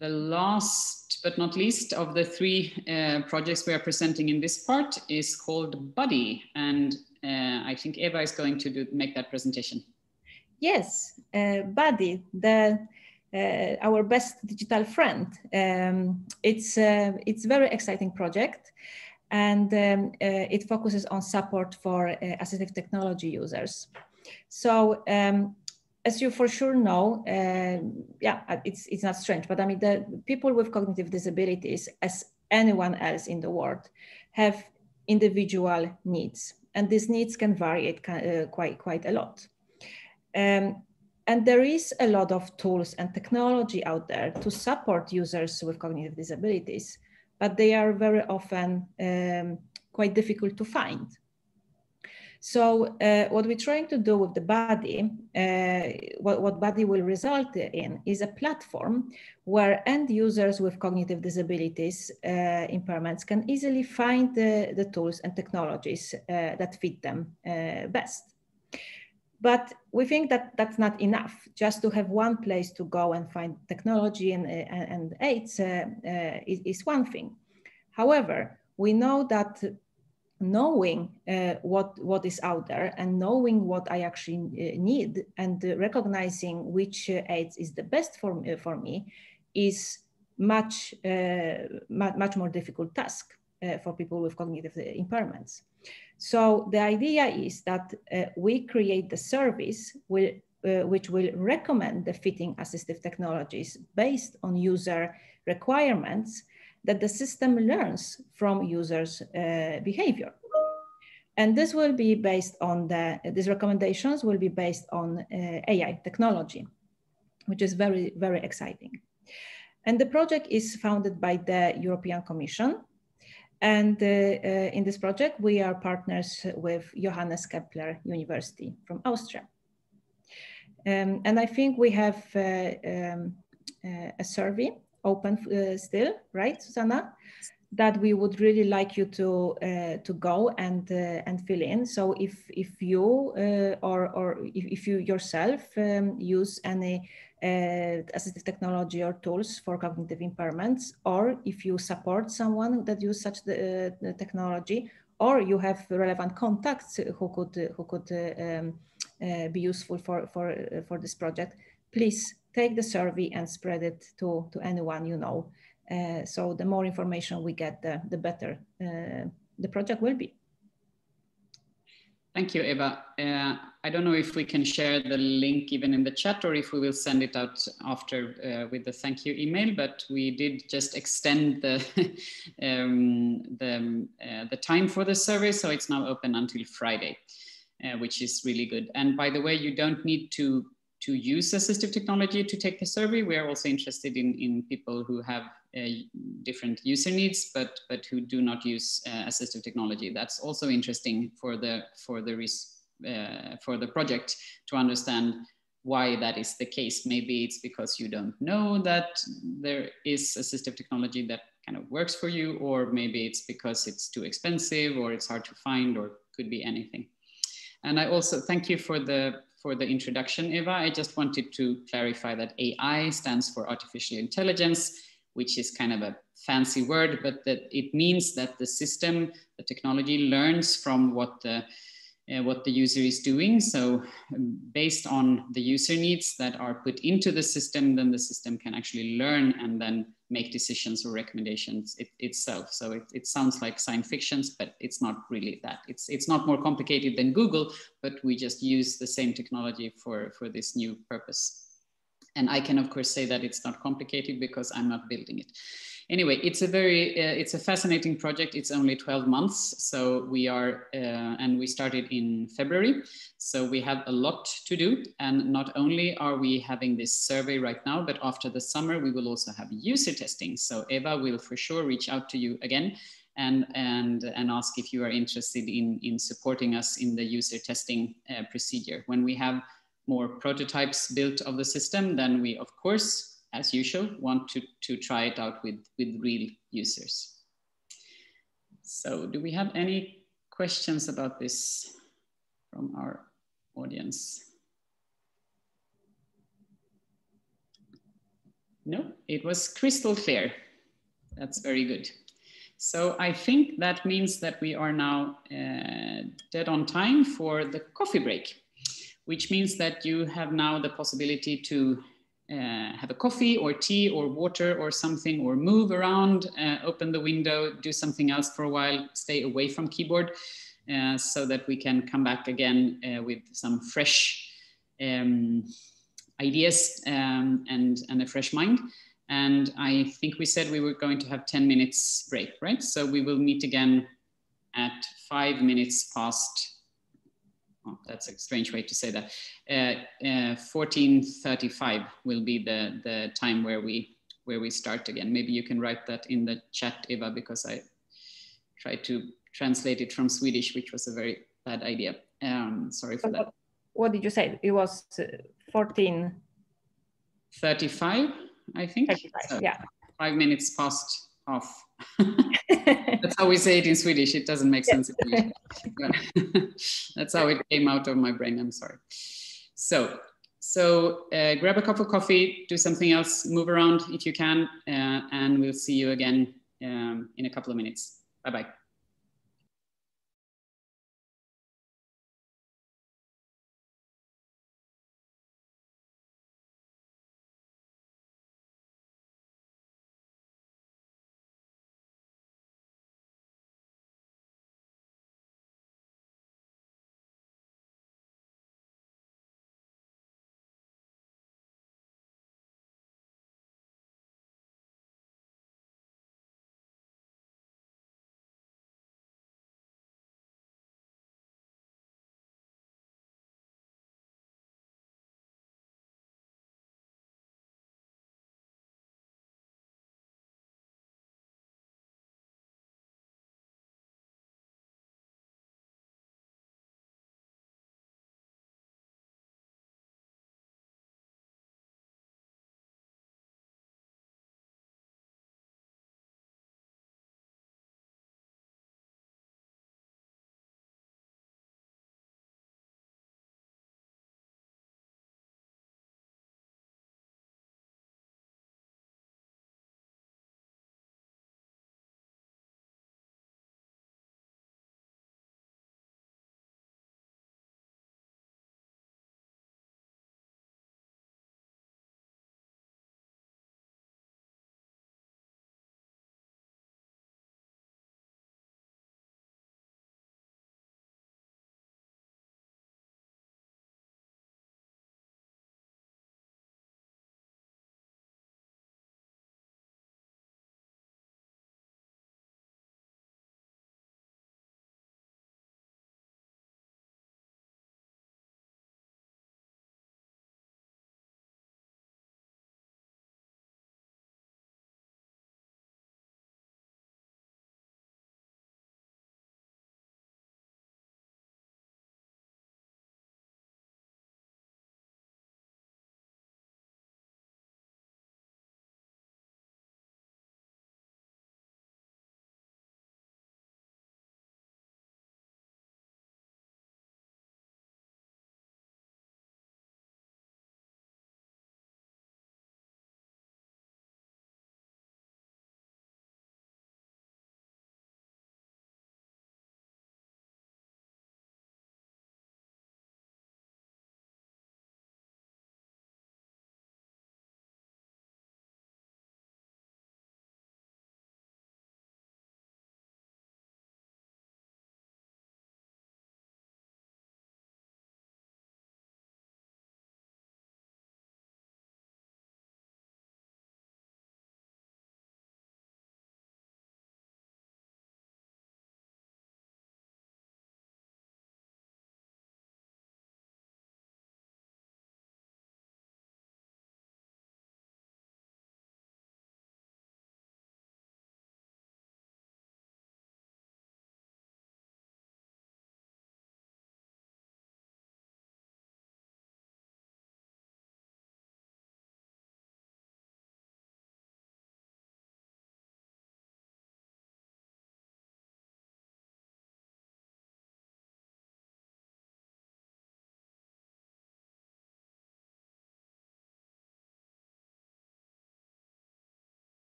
the last but not least of the 3 projects we are presenting in this part is called Buddy, and I think Eva is going to make that presentation. Yes, Buddy, our best digital friend. It's a very exciting project, and it focuses on support for assistive technology users. So as you for sure know, it's not strange, but I mean, the people with cognitive disabilities, as anyone else in the world, have individual needs, and these needs can vary quite a lot. And there is a lot of tools and technology out there to support users with cognitive disabilities, but they are very often quite difficult to find. So what we're trying to do with the Buddy, what Buddy will result in is a platform where end users with cognitive disabilities, impairments, can easily find the tools and technologies that fit them best. But we think that that's not enough. Just to have one place to go and find technology and aids is one thing. However, we know that knowing what is out there and knowing what I actually need and recognizing which aids is the best for me is much more difficult task for people with cognitive impairments. So the idea is that we create the service which will recommend the fitting assistive technologies based on user requirements that the system learns from users' behavior. And this will be based on these recommendations will be based on AI technology, which is very, very exciting. And the project is founded by the European Commission. And in this project, we are partners with Johannes Kepler University from Austria. And I think we have a survey open still, right, Susanna? That we would really like you to go and fill in. So if you or if you yourself use any assistive technology or tools for cognitive impairments, or if you support someone that use such the technology, or you have relevant contacts who could be useful for this project, please take the survey and spread it to anyone you know. So the more information we get, the better the project will be. Thank you, Eva. I don't know if we can share the link even in the chat or if we will send it out after with the thank you email, but we did just extend the time for the survey. So it's now open until Friday, which is really good. And by the way, you don't need to use assistive technology to take the survey. We are also interested in people who have different user needs, but who do not use assistive technology. That's also interesting for the project to understand why that is the case. Maybe it's because you don't know that there is assistive technology that kind of works for you, or maybe it's because it's too expensive or it's hard to find, or could be anything. And I also thank you for the introduction, Eva. I just wanted to clarify that AI stands for artificial intelligence, which is kind of a fancy word, but that it means that the system, the technology, learns from what the user is doing. So based on the user needs that are put into the system, then the system can actually learn and then make decisions or recommendations itself. So it sounds like science fiction, but it's not really that. It's not more complicated than Google, but we just use the same technology for this new purpose. And I can of course say that it's not complicated because I'm not building it. Anyway, it's a fascinating project. It's only 12 months. So we are, and we started in February. So we have a lot to do. And not only are we having this survey right now, but after the summer, we will also have user testing. So Eva will for sure reach out to you again and ask if you are interested in supporting us in the user testing procedure. When we have more prototypes built of the system, then we, of course, as usual, want to try it out with real users. So do we have any questions about this from our audience? No, it was crystal clear. That's very good. So I think that means that we are now dead on time for the coffee break, which means that you have now the possibility to have a coffee or tea or water or something, or move around, open the window, do something else for a while, stay away from keyboard, so that we can come back again with some fresh ideas and a fresh mind. And I think we said we were going to have 10 minutes break, right? So we will meet again at 5 minutes past. Oh, that's a strange way to say that. 14:35 will be the time where we start again. Maybe you can write that in the chat, Eva, because I tried to translate it from Swedish, which was a very bad idea. Sorry for that. What did you say? It was 14:35, I think. 35, so yeah. 5 minutes past half. That's how we say it in Swedish. It doesn't make sense in English. That's how it came out of my brain. I'm sorry. So grab a cup of coffee, do something else, move around if you can, and we'll see you again in a couple of minutes. Bye-bye.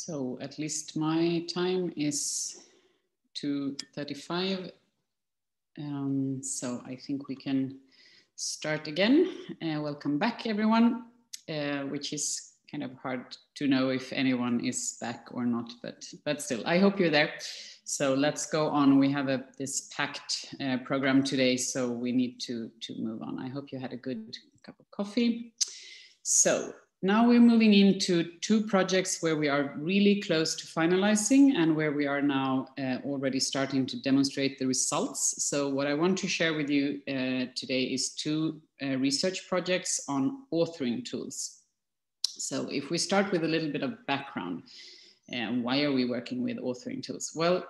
So at least my time is 2:35. So I think we can start again. Welcome back, everyone, which is kind of hard to know if anyone is back or not, but still, I hope you're there. So let's go on. We have this packed program today, so we need to move on. I hope you had a good cup of coffee. So now we're moving into two projects where we are really close to finalizing and where we are now already starting to demonstrate the results. So what I want to share with you today is two research projects on authoring tools. So if we start with a little bit of background, why are we working with authoring tools? Well,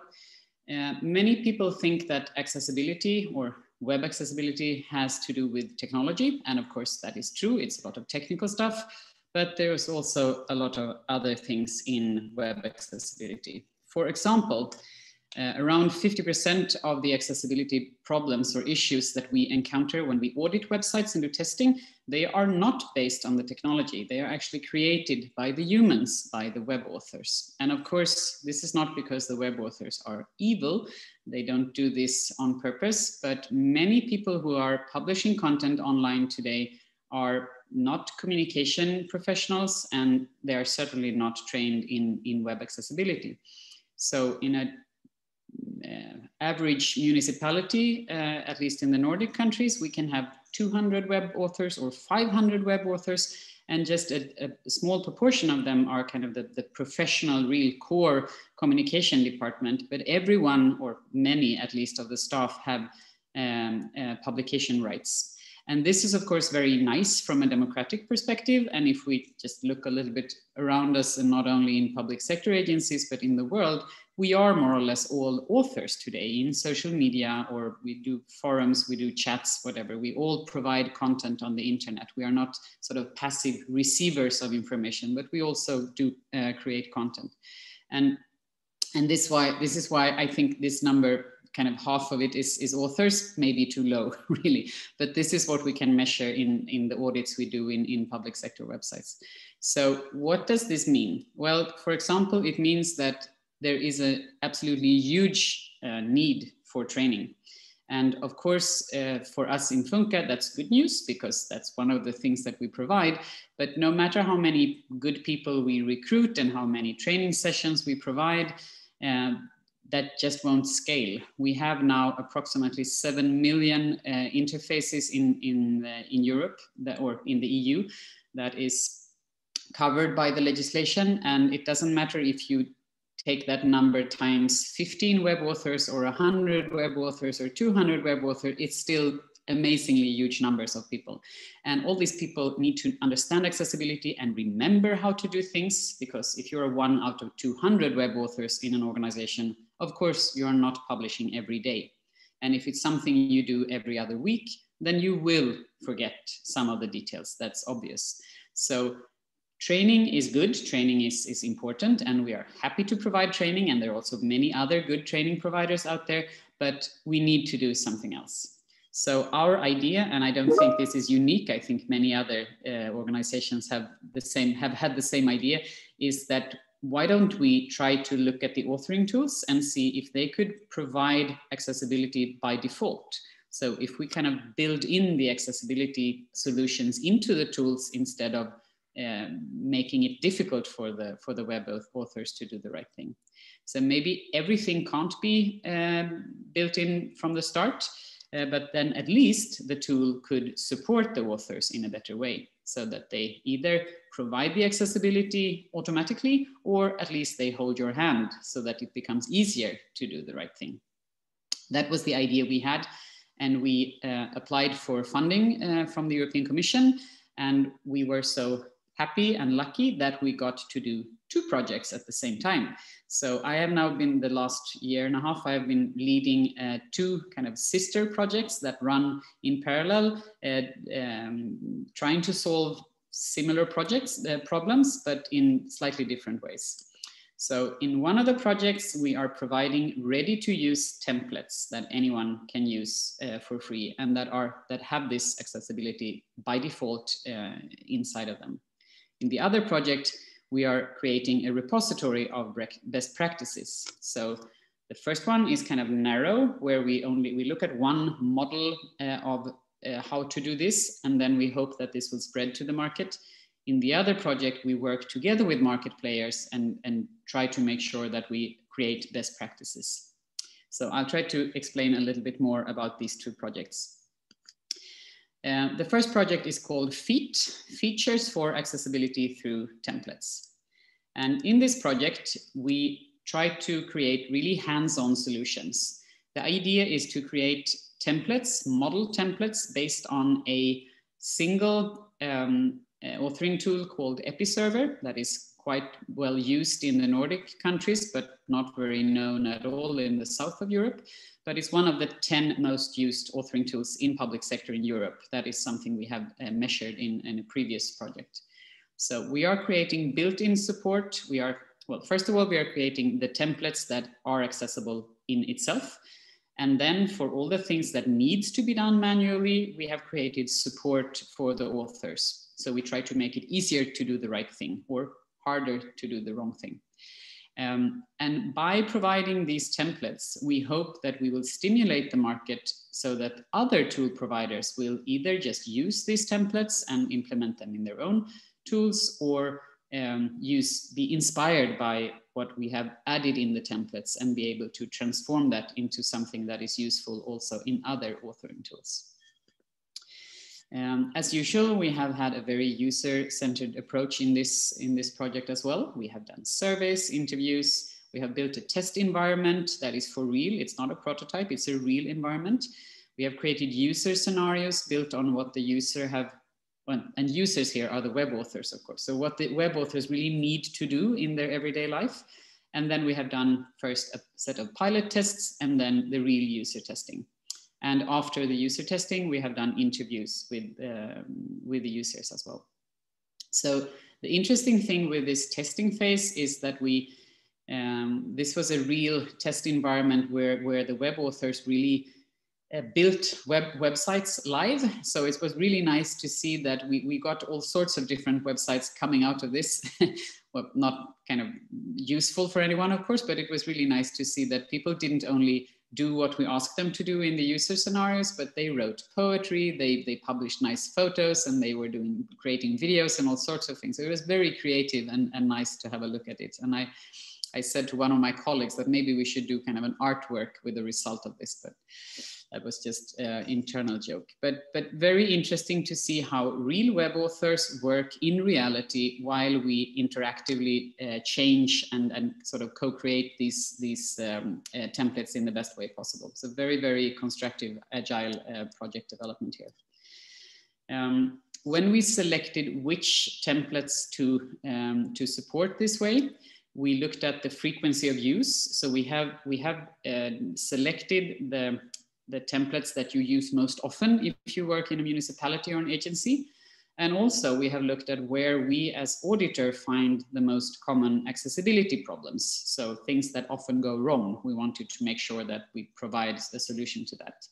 many people think that accessibility or web accessibility has to do with technology. And of course that is true. It's a lot of technical stuff. But there's also a lot of other things in web accessibility. For example, around 50% of the accessibility problems or issues that we encounter when we audit websites and do testing, they are not based on the technology. They are actually created by the humans, by the web authors. And of course, this is not because the web authors are evil. They don't do this on purpose, but many people who are publishing content online today are not communication professionals, and they are certainly not trained in web accessibility. So in an average municipality, at least in the Nordic countries, we can have 200 web authors or 500 web authors, and just a small proportion of them are kind of the professional, real core communication department, but everyone, or many at least of the staff, have publication rights. And this is, of course, very nice from a democratic perspective. And if we just look a little bit around us, and not only in public sector agencies, but in the world, we are more or less all authors today in social media, or we do forums, we do chats, whatever. We all provide content on the internet. We are not sort of passive receivers of information, but we also do create content. And this is why I think this number, kind of half of it is authors, maybe too low, really. But this is what we can measure in the audits we do in public sector websites. So what does this mean? Well, for example, it means that there is an absolutely huge need for training. And of course, for us in Funka, that's good news, because that's one of the things that we provide. But no matter how many good people we recruit and how many training sessions we provide, that just won't scale. We have now approximately 7 million interfaces in Europe, or in the EU, that is covered by the legislation. And it doesn't matter if you take that number times 15 web authors or 100 web authors or 200 web authors, it's still amazingly huge numbers of people. And all these people need to understand accessibility and remember how to do things, because if you're 1 out of 200 web authors in an organization, of course, you're not publishing every day. And if it's something you do every other week, then you will forget some of the details. That's obvious. So training is good, training is important, and we are happy to provide training. And there are also many other good training providers out there, but we need to do something else. So our idea, and I don't think this is unique, I think many other organizations have had the same idea, is that why don't we try to look at the authoring tools and see if they could provide accessibility by default? So if we kind of build in the accessibility solutions into the tools instead of making it difficult for the web authors to do the right thing. So maybe everything can't be built in from the start, but then at least the tool could support the authors in a better way, so that they either provide the accessibility automatically, or at least they hold your hand so that it becomes easier to do the right thing. That was the idea we had, and we applied for funding from the European Commission, and we were so happy and lucky that we got to do 2 projects at the same time. So I have now been, the last year and a half, I have been leading 2 kind of sister projects that run in parallel, trying to solve similar problems, but in slightly different ways. So in one of the projects, we are providing ready-to-use templates that anyone can use for free, and that have this accessibility by default inside of them. In the other project, we are creating a repository of best practices. So the first one is kind of narrow, where we look at one model of how to do this, and then we hope that this will spread to the market. In the other project, we work together with market players and try to make sure that we create best practices. So I'll try to explain a little bit more about these two projects. The first project is called FEAT, Features for Accessibility Through Templates. And in this project, we try to create really hands-on solutions. The idea is to create templates, model templates based on a single authoring tool called Episerver that is quite well used in the Nordic countries, but not very known at all in the south of Europe. But it's one of the 10 most used authoring tools in public sector in Europe. That is something we have measured in a previous project. So we are creating built-in support. Well, first of all, we are creating the templates that are accessible in itself. And then for all the things that needs to be done manually, we have created support for the authors. So we try to make it easier to do the right thing or harder to do the wrong thing. And by providing these templates, we hope that we will stimulate the market so that other tool providers will either just use these templates and implement them in their own tools, or be inspired by what we have added in the templates and be able to transform that into something that is useful also in other authoring tools. As usual, we have had a very user-centered approach in this project as well. We have done surveys, interviews. We have built a test environment that is for real. It's not a prototype, it's a real environment. We have created user scenarios built on what the user have, and users here are the web authors, of course. So what the web authors really need to do in their everyday life. And then we have done first a set of pilot tests and then the real user testing. And after the user testing, we have done interviews with the users as well. So the interesting thing with this testing phase is that this was a real test environment where the web authors really built websites live. So it was really nice to see that we got all sorts of different websites coming out of this. Well, not kind of useful for anyone, of course, but it was really nice to see that people didn't only do what we asked them to do in the user scenarios, but they wrote poetry, they published nice photos, and they were creating videos and all sorts of things. So it was very creative and nice to have a look at it. And I said to one of my colleagues that maybe we should do kind of an artwork with the result of this, but that was just an internal joke. But very interesting to see how real web authors work in reality while we interactively change and sort of co-create these templates in the best way possible. So very, very constructive, agile project development here. When we selected which templates to support this way, we looked at the frequency of use. So we have selected the templates that you use most often if you work in a municipality or an agency. And also we have looked at where we as auditor find the most common accessibility problems. So things that often go wrong. We wanted to make sure that we provide a solution to that.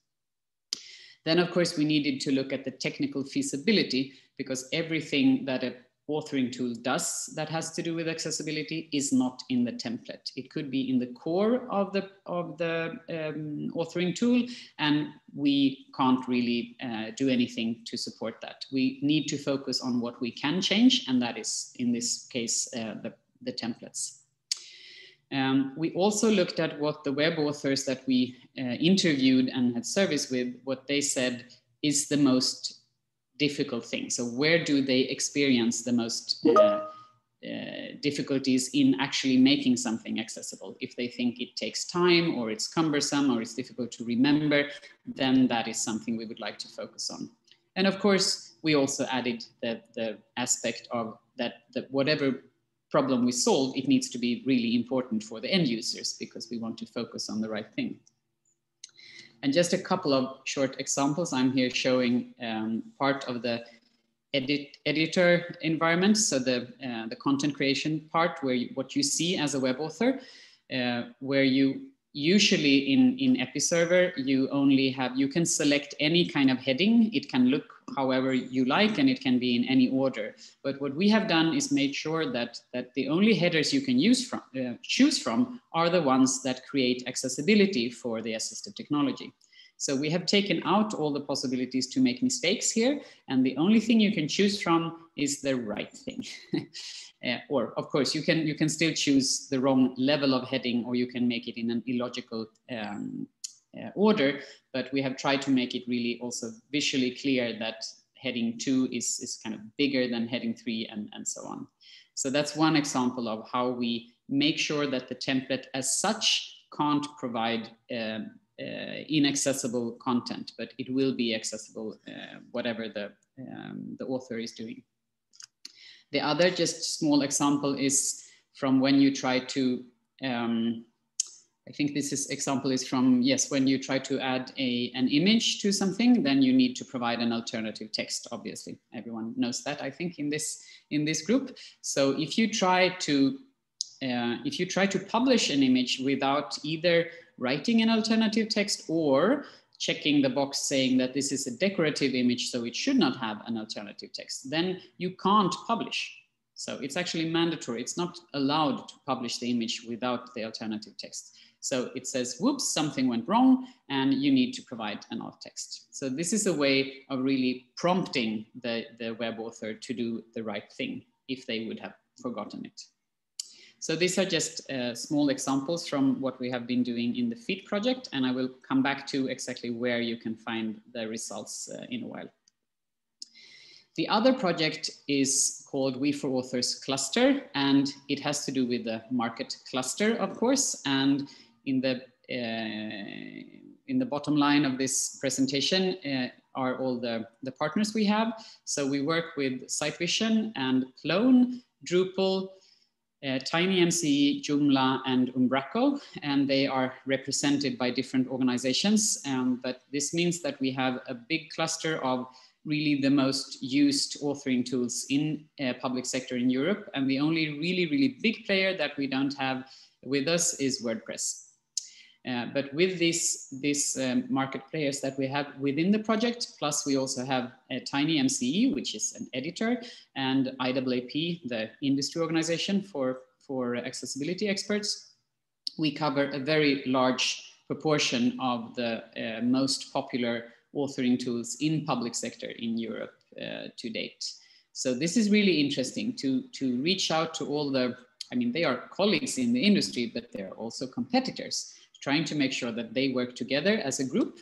Then of course we needed to look at the technical feasibility, because everything that a authoring tool does that has to do with accessibility is not in the template. It could be in the core of the authoring tool, and we can't really do anything to support that. We need to focus on what we can change, and that is, in this case, the templates. We also looked at what the web authors that we interviewed and had service with, what they said is the most difficult thing. So where do they experience the most difficulties in actually making something accessible? If they think it takes time, or it's cumbersome, or it's difficult to remember, then that is something we would like to focus on. And of course, we also added the aspect of that whatever problem we solve, it needs to be really important for the end users, because we want to focus on the right thing. And just a couple of short examples. I'm here showing part of the editor environment. So the content creation part, where what you see as a web author, where you usually in Episerver, you can select any kind of heading. It can look however you like, and it can be in any order. But what we have done is made sure that the only headers you can choose from are the ones that create accessibility for the assistive technology. So we have taken out all the possibilities to make mistakes here, and the only thing you can choose from is the right thing. Or of course, you can still choose the wrong level of heading, or you can make it in an illogical order, but we have tried to make it really also visually clear that heading 2 is kind of bigger than heading 3 and so on. So that's one example of how we make sure that the template as such can't provide inaccessible content, but it will be accessible whatever the author is doing. The other just small example is from when you try to, I think example is from, yes, when you try to add an image to something, then you need to provide an alternative text, obviously. Everyone knows that, I think, in this group. So if you try to publish an image without either writing an alternative text or checking the box saying that this is a decorative image, so it should not have an alternative text, then you can't publish. So it's actually mandatory. It's not allowed to publish the image without the alternative text. So it says, whoops, something went wrong, and you need to provide an alt text. So this is a way of really prompting the web author to do the right thing if they would have forgotten it. So these are just small examples from what we have been doing in the FEED project, and I will come back to exactly where you can find the results in a while. The other project is called We for Authors Cluster, and it has to do with the market cluster, of course. And in the bottom line of this presentation are all the partners we have. So we work with SiteVision and Clone, Drupal, TinyMCE, Joomla, and Umbraco, and they are represented by different organizations. But this means that we have a big cluster of really the most used authoring tools in public sector in Europe. And the only really big player that we don't have with us is WordPress. But with these market players that we have within the project, plus we also have TinyMCE, which is an editor, and IAAP, the industry organization for accessibility experts, we cover a very large proportion of the most popular authoring tools in public sector in Europe to date. So this is really interesting to reach out to all the, I mean, they are colleagues in the industry, but they're also competitors, trying to make sure that they work together as a group.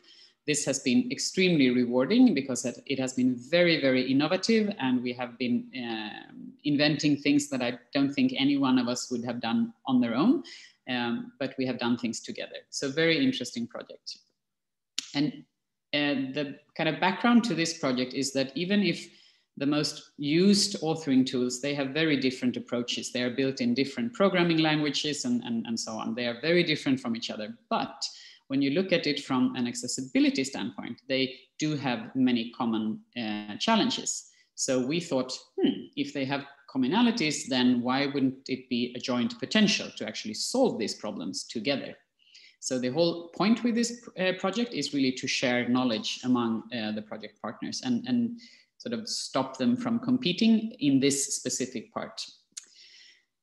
This has been extremely rewarding because it has been very innovative, and we have been inventing things that I don't think any one of us would have done on their own, but we have done things together. So very interesting project. And the kind of background to this project is that even if the most used authoring tools, they have very different approaches. They are built in different programming languages and so on. They are very different from each other. But when you look at it from an accessibility standpoint, they do have many common challenges. So we thought, if they have commonalities, then why wouldn't it be a joint potential to actually solve these problems together? So the whole point with this project is really to share knowledge among the project partners and sort of stop them from competing in this specific part.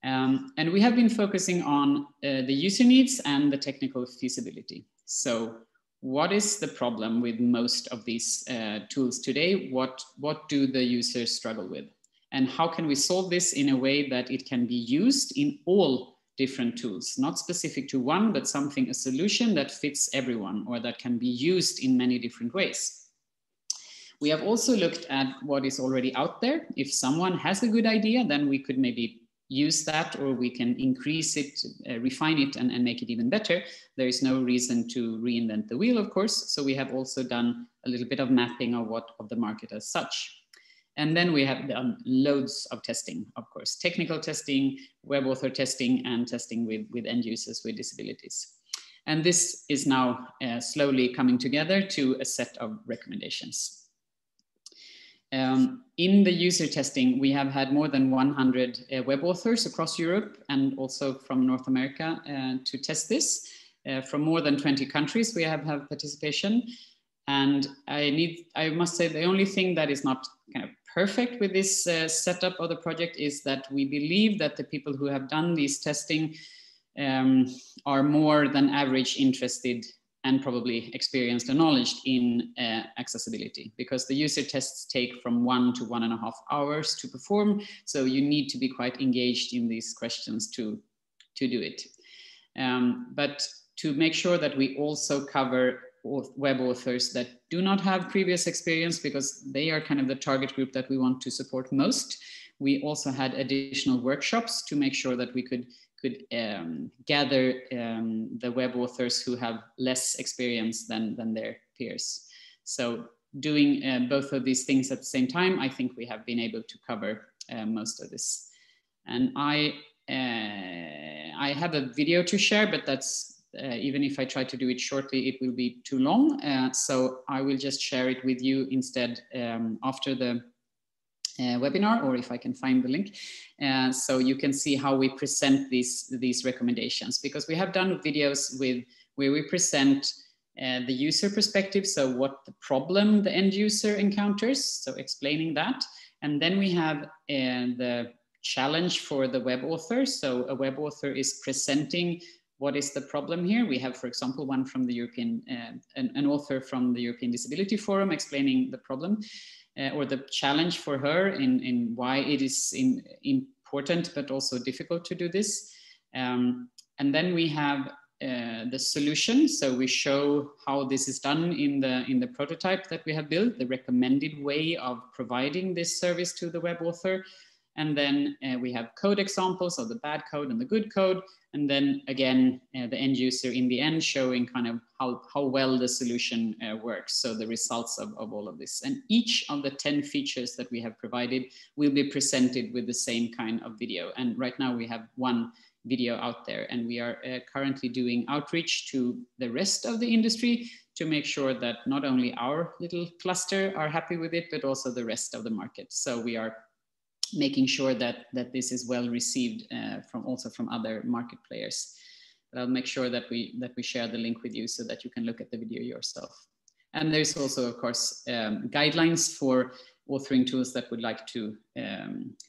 And we have been focusing on the user needs and the technical feasibility. So what is the problem with most of these tools today? What do the users struggle with? And how can we solve this in a way that it can be used in all different tools, not specific to one, but a solution that fits everyone or that can be used in many different ways. We have also looked at what is already out there. If someone has a good idea, then we could maybe use that, or we can increase it, refine it, and make it even better. There is no reason to reinvent the wheel, of course. So we have also done a little bit of mapping of the market as such. And then we have done loads of testing, of course, technical testing, web author testing, and testing with end users with disabilities. And this is now slowly coming together to a set of recommendations. In the user testing, we have had more than 100 web authors across Europe and also from North America to test this. from more than 20 countries. We have participation. And I must say the only thing that is not kind of perfect with this setup of the project is that we believe that the people who have done these testing are more than average interested and probably experienced and knowledge in accessibility, because the user tests take from 1 to 1.5 hours to perform. So you need to be quite engaged in these questions to do it. But to make sure that we also cover web authors that do not have previous experience, because they are kind of the target group that we want to support most, we also had additional workshops to make sure that we could gather the web authors who have less experience than their peers. So doing both of these things at the same time, I think we have been able to cover most of this. And I have a video to share, but that's even if I try to do it shortly, it will be too long. So I will just share it with you instead after the webinar, or if I can find the link, so you can see how we present these recommendations, because we have done videos where we present the user perspective, so what the problem the end user encounters, so explaining that, and then we have the challenge for the web author. So a web author is presenting what is the problem here. We have, for example, one from the European, an author from the European Disability Forum explaining the problem. Or the challenge for her in why it is important but also difficult to do this. And then we have the solution. So we show how this is done in the prototype that we have built, the recommended way of providing this service to the web author. And then we have code examples of the bad code and the good code. And then again, the end user in the end showing kind of how well the solution works. So the results of all of this. And each of the 10 features that we have provided will be presented with the same kind of video. And right now we have one video out there, and we are currently doing outreach to the rest of the industry to make sure that not only our little cluster are happy with it, but also the rest of the market. So we are making sure that this is well received from other market players. But I'll make sure that we share the link with you so that you can look at the video yourself. And there's also, of course, guidelines for authoring tools that would like to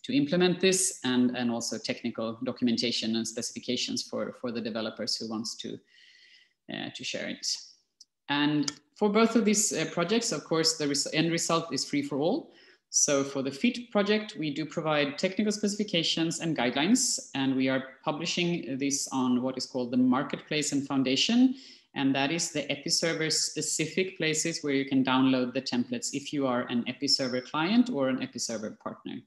implement this, and also technical documentation and specifications for the developers who wants to share it. And for both of these projects, of course, the end result is free for all. So for the FEAT project, we do provide technical specifications and guidelines, and we are publishing this on what is called the Marketplace and Foundation. And that is the EpiServer specific places where you can download the templates if you are an EpiServer client or an EpiServer partner.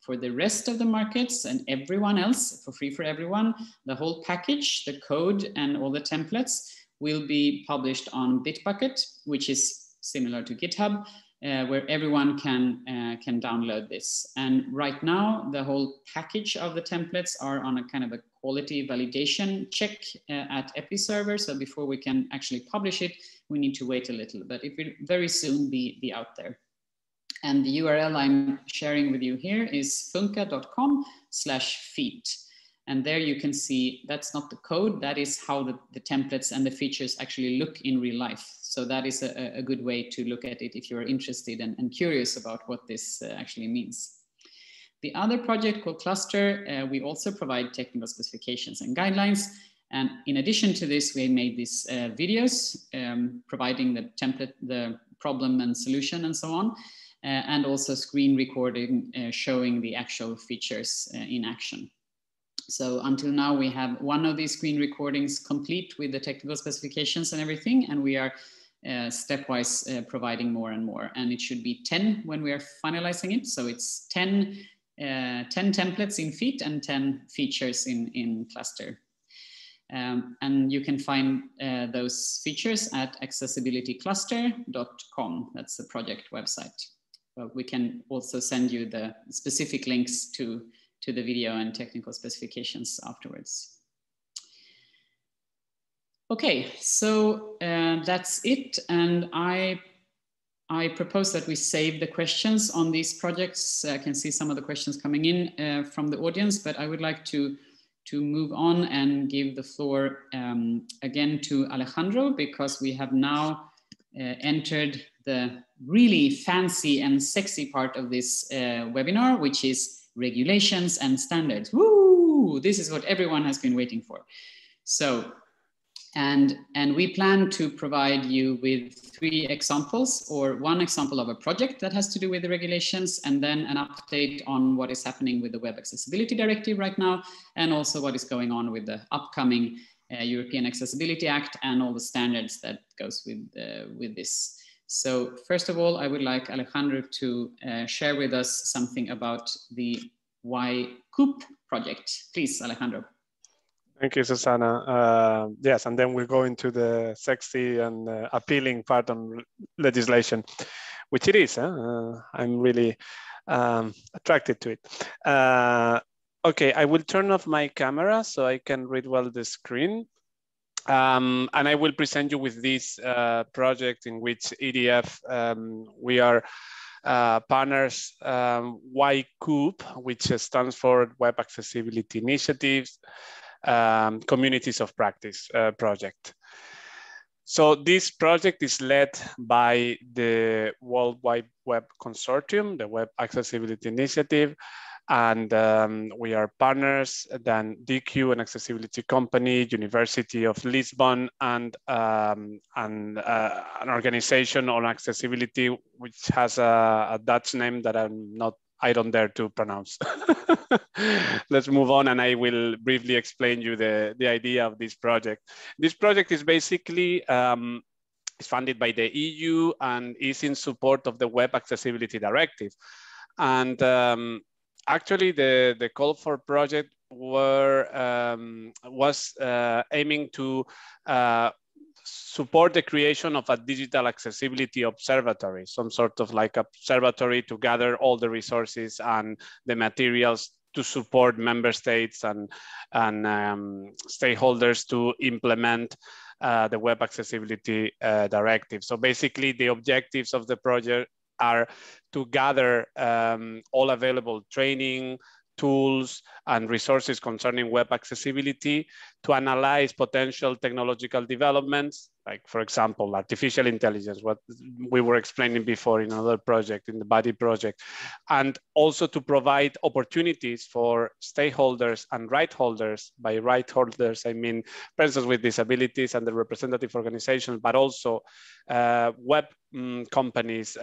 For the rest of the markets and everyone else, for free for everyone, the whole package, the code and all the templates will be published on Bitbucket, which is similar to GitHub, where everyone can download this. And right now, the whole package of the templates are on a kind of a quality validation check at EpiServer. So before we can actually publish it, we need to wait a little, but it will very soon be out there. And the URL I'm sharing with you here is funka.com/feat. And there you can see that's not the code, that is how the templates and the features actually look in real life. So that is a good way to look at it if you're interested and curious about what this actually means. The other project called Cluster, we also provide technical specifications and guidelines. And in addition to this, we made these videos providing the template, the problem and solution and so on, and also screen recording showing the actual features in action. So until now, we have one of these screen recordings complete with the technical specifications and everything, and we are stepwise providing more and more. And it should be 10 when we are finalizing it. So it's 10 templates in FEAT and 10 features in Cluster. And you can find those features at accessibilitycluster.com. That's the project website. But we can also send you the specific links to the video and technical specifications afterwards. Okay, so that's it. And I propose that we save the questions on these projects. I can see some of the questions coming in from the audience, but I would like to to move on and give the floor again to Alejandro, because we have now entered the really fancy and sexy part of this webinar, which is regulations and standards. Woo! This is what everyone has been waiting for. So, and we plan to provide you with 3 examples, or 1 example of a project that has to do with the regulations, and then an update on what is happening with the Web Accessibility Directive right now, and also what is going on with the upcoming European Accessibility Act and all the standards that goes with this. So first of all, I would like Alejandro to share with us something about the YCOOP project. Please, Alejandro. Thank you, Susanna. Yes, and then we'll go into the sexy and appealing part on legislation, which it is. I'm really attracted to it. Okay, I will turn off my camera so I can read well the screen. And I will present you with this project in which EDF, we are partners, YCOOP, which stands for Web Accessibility Initiatives, Communities of Practice project. So this project is led by the World Wide Web Consortium, the Web Accessibility Initiative, and we are partners, then DQ, an accessibility company, University of Lisbon, and an organization on accessibility, which has a Dutch name that I don't dare to pronounce. Let's move on, and I will briefly explain you the idea of this project. This project is basically is funded by the EU and is in support of the Web Accessibility Directive. And actually, the call for project was aiming to support the creation of a digital accessibility observatory, some sort of like observatory to gather all the resources and the materials to support member states and stakeholders to implement the Web Accessibility Directive. So basically, the objectives of the project are to gather all available training, tools, and resources concerning web accessibility, to analyze potential technological developments, like, for example, artificial intelligence, what we were explaining before in another project, in the body project, and also to provide opportunities for stakeholders and right holders. By right holders, I mean persons with disabilities and the representative organizations, but also web companies,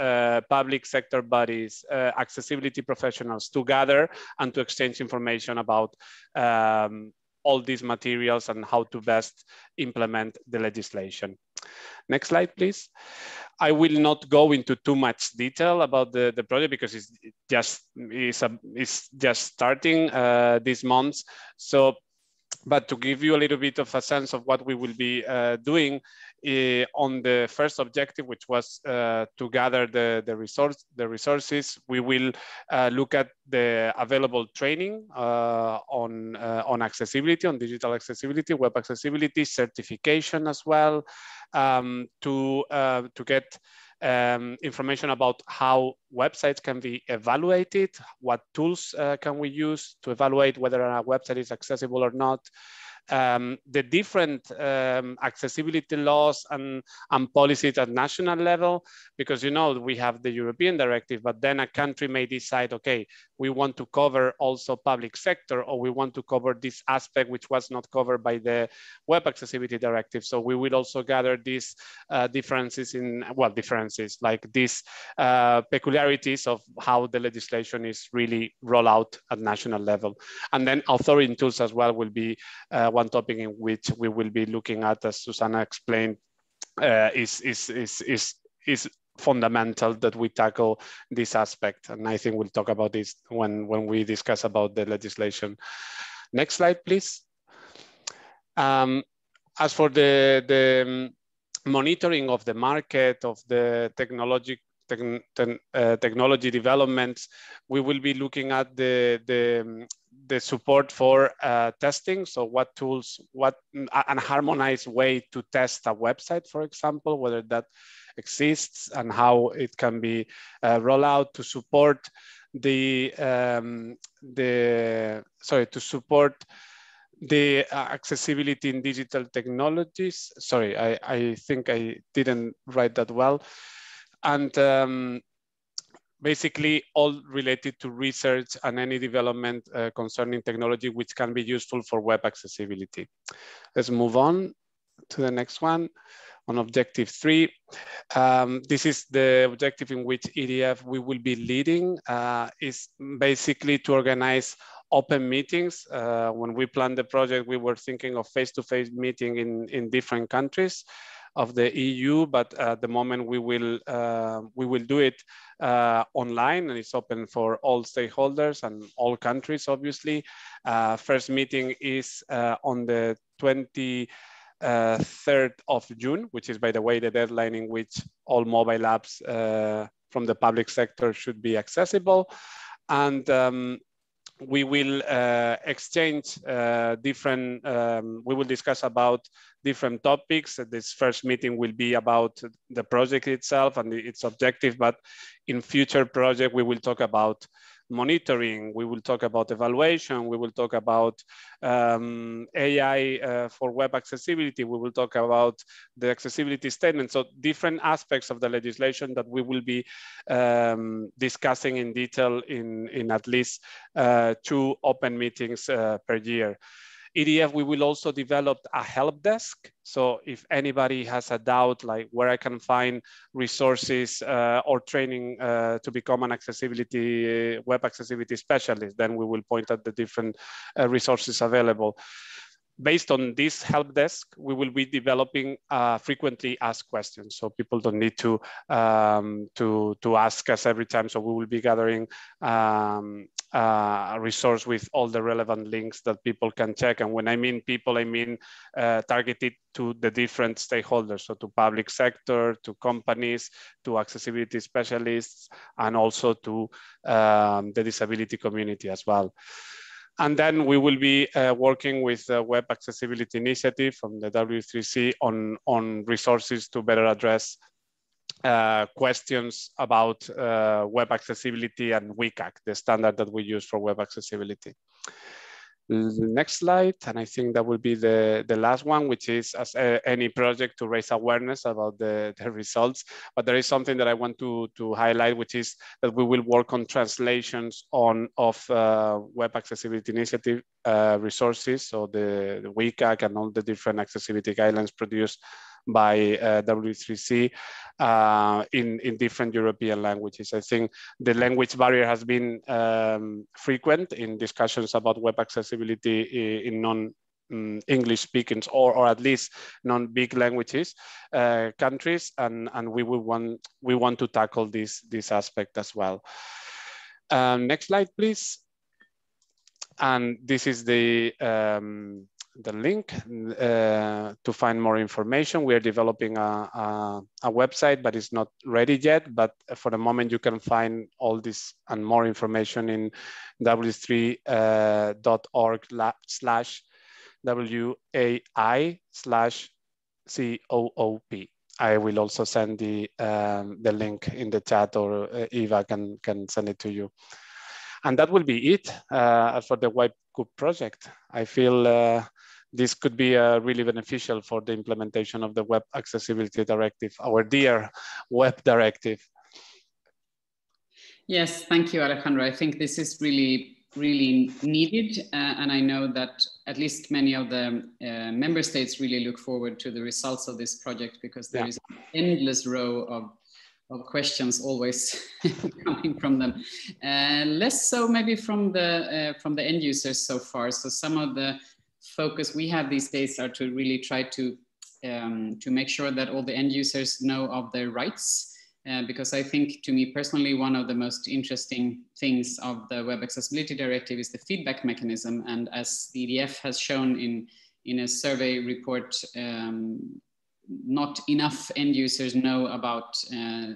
public sector bodies, accessibility professionals, to gather and to exchange information about all these materials and how to best implement the legislation. Next slide, please. I will not go into too much detail about the project because it's just starting this month. So, but to give you a little bit of a sense of what we will be doing on the first objective, which was to gather the resources, we will look at the available training on accessibility, on digital accessibility, web accessibility, certification as well, to get information about how websites can be evaluated, what tools can we use to evaluate whether a website is accessible or not, the different accessibility laws and policies at national level, because, you know, we have the European directive, but then a country may decide, okay, we want to cover also public sector, or we want to cover this aspect which was not covered by the Web Accessibility Directive. So we will also gather these differences like these peculiarities of how the legislation is really rolled out at national level. And then authoring tools as well will be one topic in which we will be looking at, as Susanna explained, is fundamental that we tackle this aspect. And I think we'll talk about this when we discuss about the legislation. Next slide, please. As for the monitoring of the market, of the technology developments, we will be looking at the support for testing. So what tools, an harmonized way to test a website, for example, whether that exists and how it can be rolled out to support the accessibility in digital technologies. Sorry, I think I didn't write that well. And basically all related to research and any development concerning technology which can be useful for web accessibility. Let's move on to the next one. On objective 3, this is the objective in which EDF we will be leading, is basically to organize open meetings. When we planned the project, we were thinking of face-to-face meeting in different countries of the EU, but at the moment we will do it online, and it's open for all stakeholders and all countries, obviously. First meeting is on the 23rd of June, which is, by the way, the deadline in which all mobile apps from the public sector should be accessible. And we will exchange we will discuss about different topics. This first meeting will be about the project itself and its objective, but in future project, we will talk about monitoring, we will talk about evaluation, we will talk about AI for web accessibility, we will talk about the accessibility statement. So different aspects of the legislation that we will be discussing in detail in at least 2 open meetings per year. EDF, we will also develop a help desk. So if anybody has a doubt, like where I can find resources or training to become an web accessibility specialist, then we will point at the different resources available. Based on this help desk, we will be developing frequently asked questions. So people don't need to ask us every time. So we will be gathering a resource with all the relevant links that people can check. And when I mean people, I mean targeted to the different stakeholders. So to public sector, to companies, to accessibility specialists, and also to the disability community as well. And then we will be working with the Web Accessibility Initiative from the W3C on resources to better address questions about web accessibility and WCAG, the standard that we use for web accessibility. The next slide, and I think that will be the last one, which is, as any project, to raise awareness about the results. But there is something that I want to highlight, which is that we will work on translations of Web Accessibility Initiative resources, so the WCAG and all the different accessibility guidelines produced by W3C in different European languages. I think the language barrier has been frequent in discussions about web accessibility in non-English speaking or at least non-big languages countries, and we want to tackle this aspect as well. Next slide, please. And this is the link to find more information. We are developing a website, but it's not ready yet. But for the moment, you can find all this and more information in w3.org/WAI/COOP. I will also send the link in the chat, or Eva can send it to you. And that will be it for the WebCoop project. I feel this could be really beneficial for the implementation of the Web Accessibility Directive, our dear Web Directive. Yes, thank you, Alejandro. I think this is really needed. And I know that at least many of the member states really look forward to the results of this project, because there is an endless row of questions always coming from them. Less so maybe from the end users so far. So some of the focus we have these days are to really try to make sure that all the end users know of their rights. Because I think, to me personally, one of the most interesting things of the Web Accessibility Directive is the feedback mechanism. And as the EDF has shown in a survey report, not enough end users know about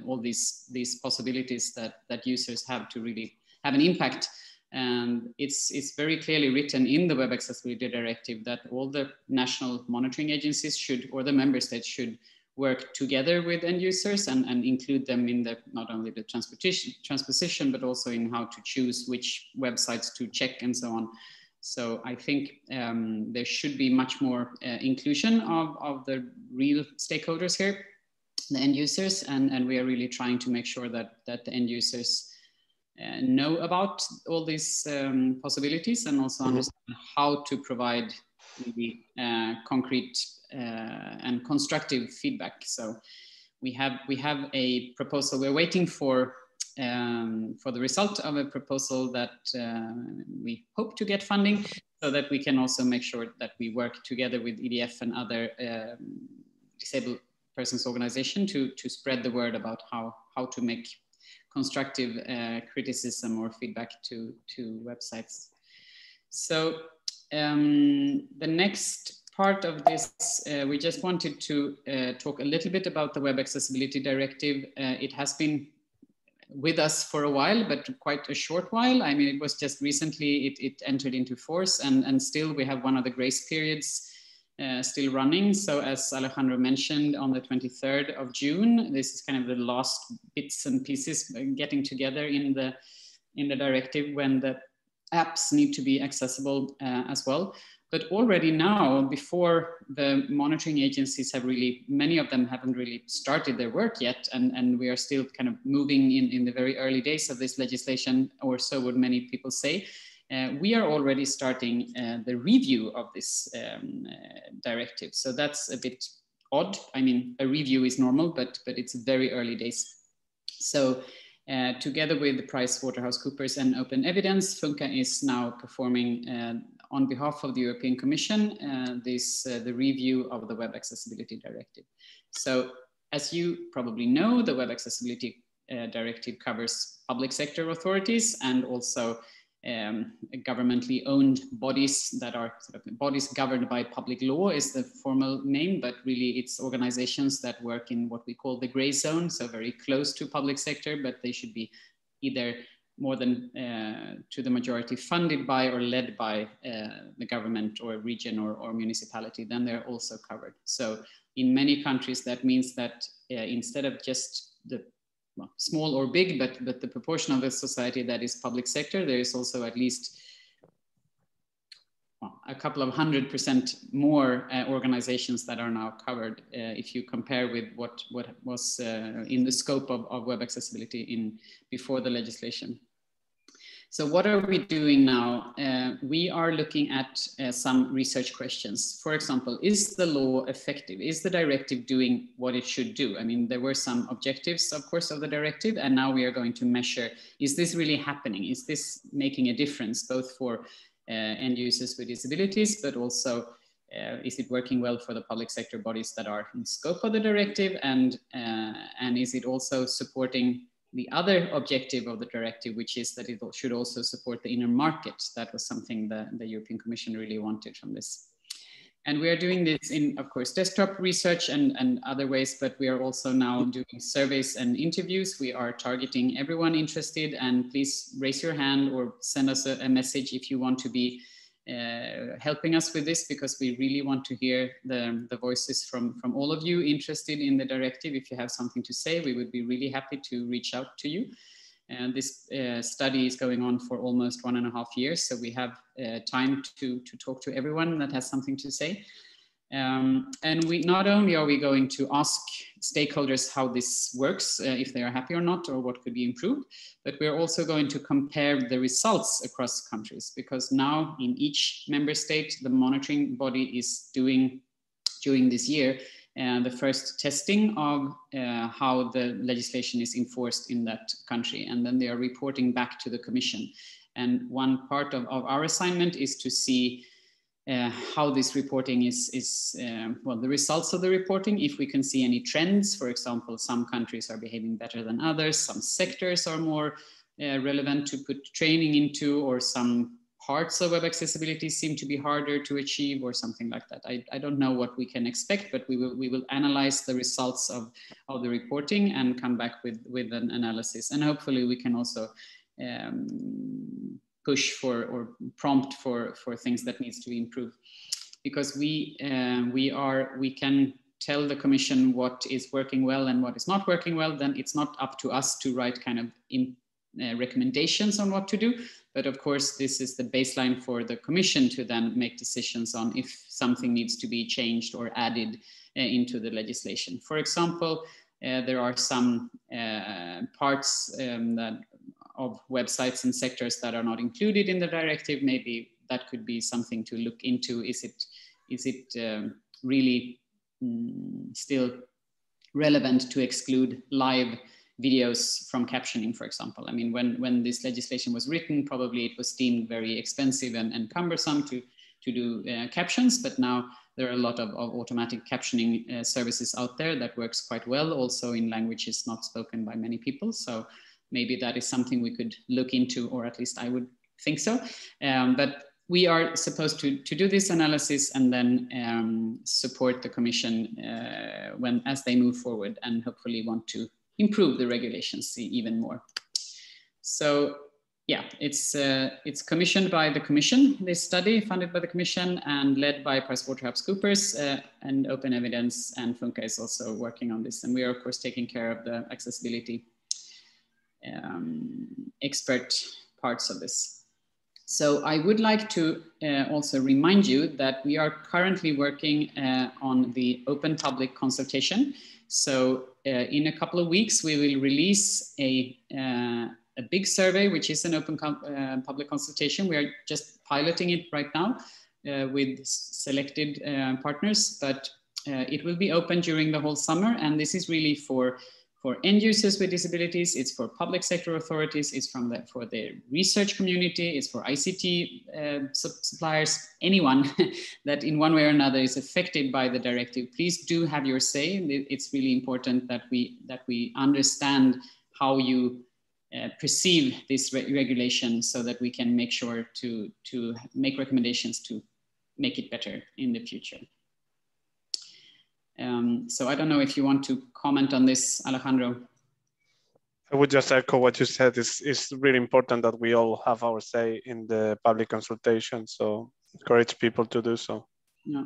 all these possibilities that users have to really have an impact. And it's very clearly written in the Web Accessibility Directive that all the national monitoring agencies should, or the member states should, work together with end users and include them in not only the transposition, but also in how to choose which websites to check and so on. So I think there should be much more inclusion of the real stakeholders here, the end users, and we are really trying to make sure that the end users know about all these possibilities, and also understand how to provide really concrete and constructive feedback. So we have a proposal. We're waiting for the result of a proposal that we hope to get funding, so that we can also make sure that we work together with EDF and other disabled persons organization to spread the word about how to make constructive criticism or feedback to websites. So the next part of this, we just wanted to talk a little bit about the Web Accessibility Directive. It has been with us for a while, but quite a short while. I mean, it was just recently it entered into force, and still we have one of the grace periods still running. So as Alejandro mentioned, on the 23rd of June, this is kind of the last bits and pieces getting together in the directive, when the apps need to be accessible as well. But already now, before the monitoring agencies have really, many of them haven't really started their work yet, and we are still kind of moving in the very early days of this legislation, or so would many people say. We are already starting the review of this directive. So that's a bit odd. I mean, a review is normal, but it's very early days. So together with PricewaterhouseCoopers and Open Evidence, Funka is now performing on behalf of the European Commission the review of the Web Accessibility Directive. So as you probably know, the Web Accessibility Directive covers public sector authorities and also governmentally owned bodies that are sort of bodies governed by public law is the formal name, but really it's organizations that work in what we call the gray zone, so very close to public sector, but they should be either more than to the majority funded by or led by the government or region or municipality, then they're also covered. So in many countries, that means that instead of just the small or big, but the proportion of the society that is public sector, there is also at least a couple of 100% more organizations that are now covered if you compare with what was in the scope of web accessibility before the legislation. So what are we doing now? We are looking at some research questions. For example, is the law effective? Is the directive doing what it should do? I mean, there were some objectives, of course, of the directive, and now we are going to measure, is this really happening? Is this making a difference, both for end users with disabilities, but also is it working well for the public sector bodies that are in scope of the directive? And is it also supporting the other objective of the directive, which is that it should also support the inner market? That was something that the European Commission really wanted from this. And we are doing this in, of course, desktop research and other ways, but we are also now doing surveys and interviews. We are targeting everyone interested, and please raise your hand or send us a message if you want to be helping us with this, because we really want to hear the voices from all of you interested in the directive. If you have something to say, we would be really happy to reach out to you. And this study is going on for almost 1.5 years, so we have time to talk to everyone that has something to say. And we not only are we going to ask stakeholders how this works, if they are happy or not, or what could be improved, but we're also going to compare the results across countries, because now in each member state, the monitoring body is doing, during this year, the first testing of how the legislation is enforced in that country. And then they are reporting back to the Commission. And one part of our assignment is to see how this reporting is well, the results of the reporting, if we can see any trends. For example, some countries are behaving better than others, some sectors are more relevant to put training into, or some parts of web accessibility seem to be harder to achieve, or something like that. I don't know what we can expect, but we will analyze the results of the reporting and come back with an analysis. And hopefully we can also push for or prompt for things that needs to be improved, because we can tell the Commission what is working well and what is not working well. Then it's not up to us to write kind of recommendations on what to do, But of course, this is the baseline for the Commission to then make decisions on if something needs to be changed or added into the legislation. For example, there are some parts of websites and sectors that are not included in the directive. Maybe that could be something to look into. Is it really still relevant to exclude live videos from captioning, for example? I mean, when this legislation was written, probably it was deemed very expensive and cumbersome to do captions, but now there are a lot of automatic captioning services out there that works quite well, also in languages not spoken by many people. So maybe that is something we could look into, or at least I would think so. But we are supposed to do this analysis and then support the Commission as they move forward, and hopefully want to improve the regulations even more. So yeah, it's commissioned by the Commission, this study, funded by the Commission and led by PricewaterhouseCoopers and Open Evidence, and Funka is also working on this. And we are of course taking care of the accessibility expert parts of this. So I would like to also remind you that we are currently working on the open public consultation. So in a couple of weeks, we will release a big survey, which is an open public consultation. We are just piloting it right now with selected partners, but it will be open during the whole summer. And this is really for end users with disabilities, it's for public sector authorities, it's for the research community, it's for ICT suppliers, anyone that in one way or another is affected by the directive. Please do have your say. It's really important that we understand how you perceive this regulation, so that we can make sure to make recommendations to make it better in the future. So I don't know if you want to comment on this, Alejandro. I would just echo what you said. It's really important that we all have our say in the public consultation, so encourage people to do so. Yeah.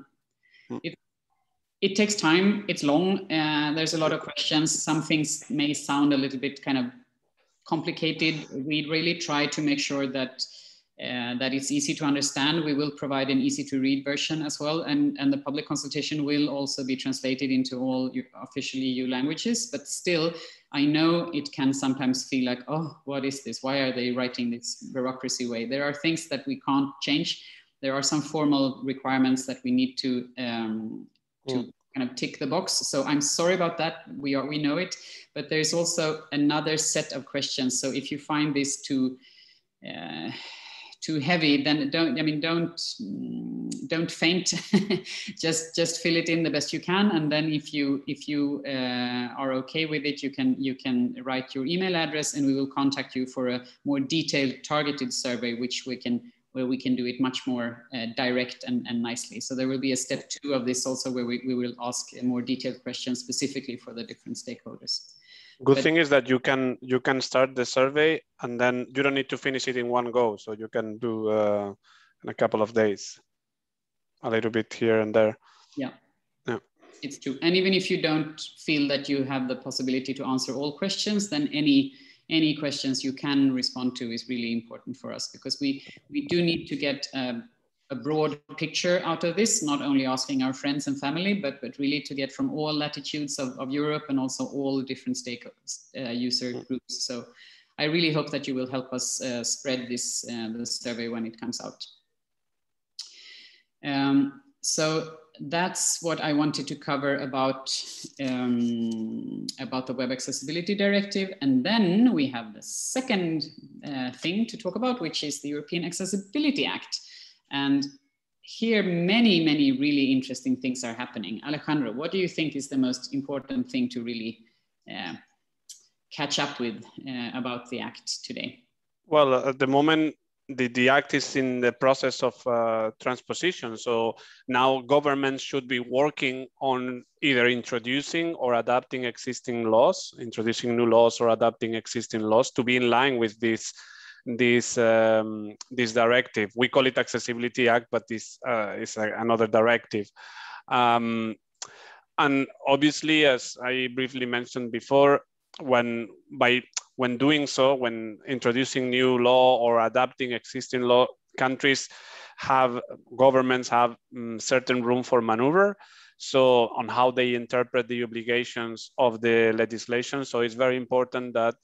It takes time, it's long, there's a lot of questions. Some things may sound a little bit kind of complicated. We really try to make sure that it's easy to understand. We will provide an easy to read version as well. And the public consultation will also be translated into all official EU languages. But still, I know it can sometimes feel like, oh, what is this? Why are they writing this bureaucracy way? There are things that we can't change. There are some formal requirements that we need to kind of tick the box. So I'm sorry about that. We know it, but there's also another set of questions. So if you find this too heavy, then don't faint. just fill it in the best you can, and then if you are okay with it, you can write your email address, and we will contact you for a more detailed, targeted survey, where we can do it much more direct and nicely. So there will be a step 2 of this also, where we will ask a more detailed questions specifically for the different stakeholders. Good thing is that you can start the survey, and then you don't need to finish it in one go. So you can do in a couple of days, a little bit here and there. Yeah, it's true. And even if you don't feel that you have the possibility to answer all questions, then any questions you can respond to is really important for us, because we do need to get a broad picture out of this, not only asking our friends and family, but really to get from all latitudes of Europe, and also all different user groups. So I really hope that you will help us spread this survey when it comes out. So that's what I wanted to cover about the Web Accessibility Directive. And then we have the second thing to talk about, which is the European Accessibility Act. And here, many really interesting things are happening. Alejandro, what do you think is the most important thing to really catch up with about the Act today? Well, at the moment, the Act is in the process of transposition. So now governments should be working on either introducing or adapting existing laws, introducing new laws or adapting existing laws to be in line with this directive. We call it Accessibility Act, but this is another directive. And obviously, as I briefly mentioned before, when doing so, when introducing new law or adapting existing law, governments have certain room for maneuver. So on how they interpret the obligations of the legislation. So it's very important that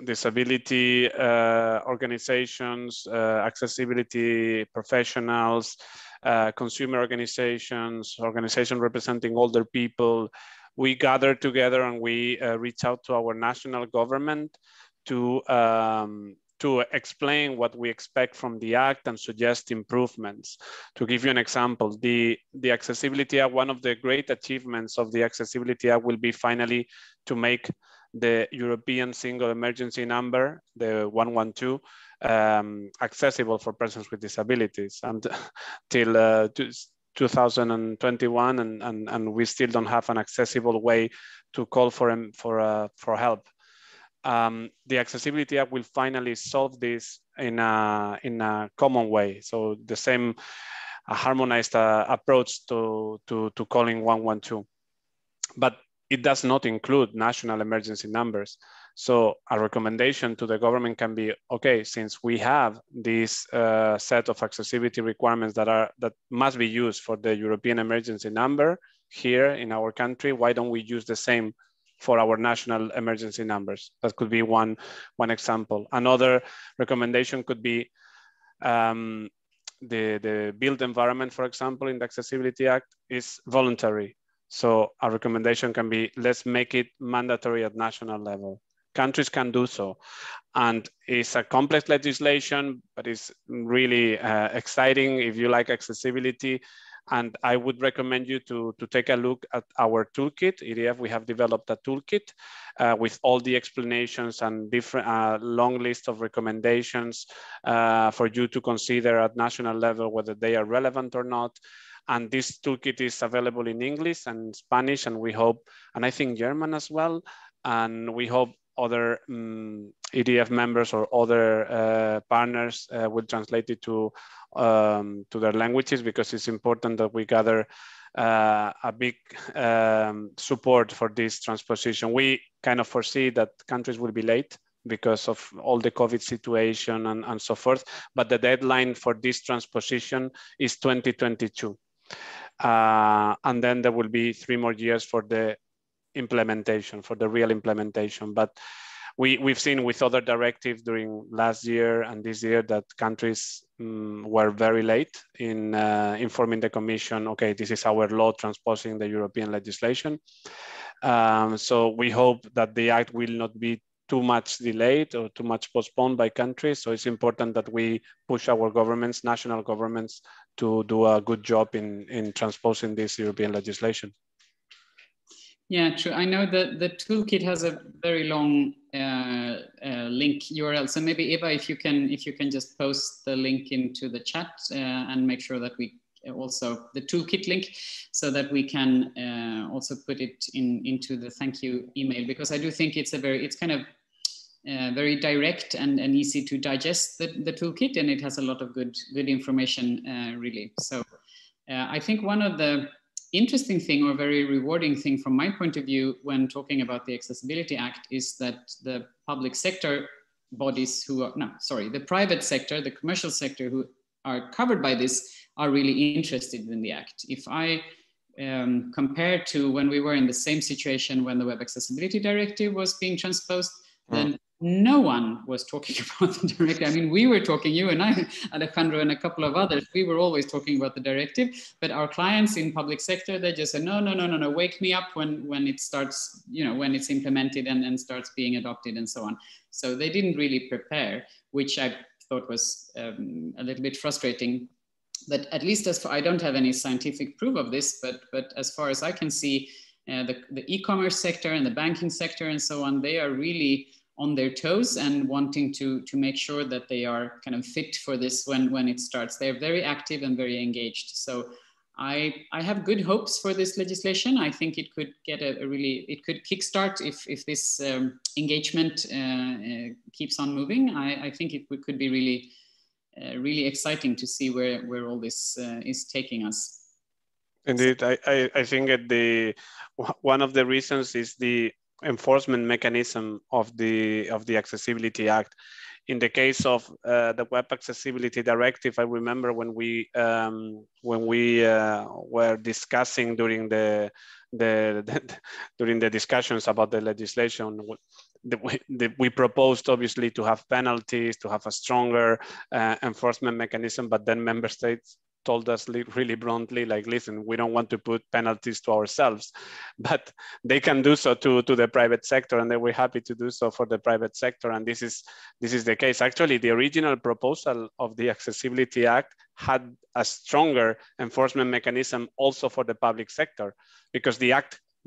disability organizations, accessibility professionals, consumer organizations representing older people, we gather together and we reach out to our national government to explain what we expect from the Act and suggest improvements. To give you an example, the Accessibility Act, one of the great achievements of the Accessibility Act will be finally to make the European single emergency number, the 112, accessible for persons with disabilities. And till 2021, and we still don't have an accessible way to call for help. The Accessibility Act will finally solve this in a common way. So the same harmonized approach to calling 112. But it does not include national emergency numbers. So a recommendation to the government can be, okay, since we have this set of accessibility requirements that must be used for the European emergency number here in our country, why don't we use the same for our national emergency numbers? That could be one example. Another recommendation could be the built environment, for example, in the Accessibility Act is voluntary. So a recommendation can be, let's make it mandatory at national level. Countries can do so. And it's a complex legislation, but it's really exciting if you like accessibility. And I would recommend you to take a look at our toolkit. EDF, we have developed a toolkit with all the explanations and different long list of recommendations for you to consider at national level whether they are relevant or not. And this toolkit is available in English and Spanish, and we hope, and I think German as well. And we hope other EDF members or other partners will translate it to their languages, because it's important that we gather a big support for this transposition. We kind of foresee that countries will be late because of all the COVID situation and so forth, but the deadline for this transposition is 2022. And then there will be 3 more years for the implementation, for the real implementation. But we've seen with other directives during last year and this year that countries were very late in informing the Commission, okay, this is our law transposing the European legislation. So we hope that the Act will not be too much delayed or too much postponed by countries. So it's important that we push our governments, national governments, to do a good job in transposing this European legislation. Yeah, true. I know that the toolkit has a very long link URL. So maybe Eva, if you can just post the link into the chat and make sure that we also the toolkit link, so that we can also put it into the thank you email, because I do think it's kind of very direct and easy to digest the toolkit, and it has a lot of good information really. So I think one of the interesting thing, or very rewarding thing from my point of view when talking about the Accessibility Act, is that the public sector bodies the private sector, the commercial sector who are covered by this are really interested in the Act. If I compare to when we were in the same situation when the Web Accessibility Directive was being transposed, then no one was talking about the directive. I mean, we were talking, you and I, Alejandro, and a couple of others, we were always talking about the directive, but our clients in public sector, they just said, no, wake me up when it starts, when it's implemented and starts being adopted and so on. So they didn't really prepare, which I thought was a little bit frustrating. But at least I don't have any scientific proof of this, but as far as I can see, the e-commerce sector and the banking sector and so on, they are really on their toes and wanting to make sure that they are kind of fit for this when it starts. They're very active and very engaged. So I have good hopes for this legislation. I think it could get it could kickstart if this engagement keeps on moving. I think it could be really exciting to see where all this is taking us. Indeed, I think one of the reasons is the enforcement mechanism of the Accessibility Act. In the case of the Web Accessibility Directive, I remember when we were discussing during the discussions about the legislation, we proposed obviously to have penalties, to have a stronger enforcement mechanism, but then member states told us really bluntly, like, listen, we don't want to put penalties to ourselves, but they can do so to the private sector, and they were happy to do so for the private sector. And this is the case. Actually, the original proposal of the Accessibility Act had a stronger enforcement mechanism also for the public sector, because the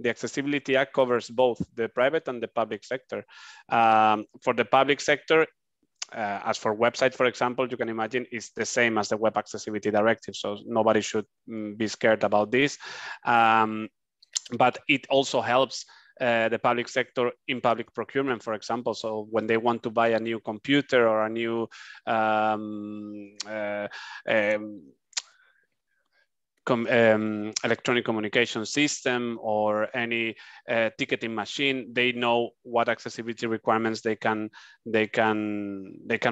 Accessibility Act covers both the private and the public sector. For the public sector, as for websites, for example, you can imagine it's the same as the Web Accessibility Directive, so nobody should be scared about this. But it also helps the public sector in public procurement, for example. So when they want to buy a new computer or a new electronic communication system or any ticketing machine, they know what accessibility requirements they can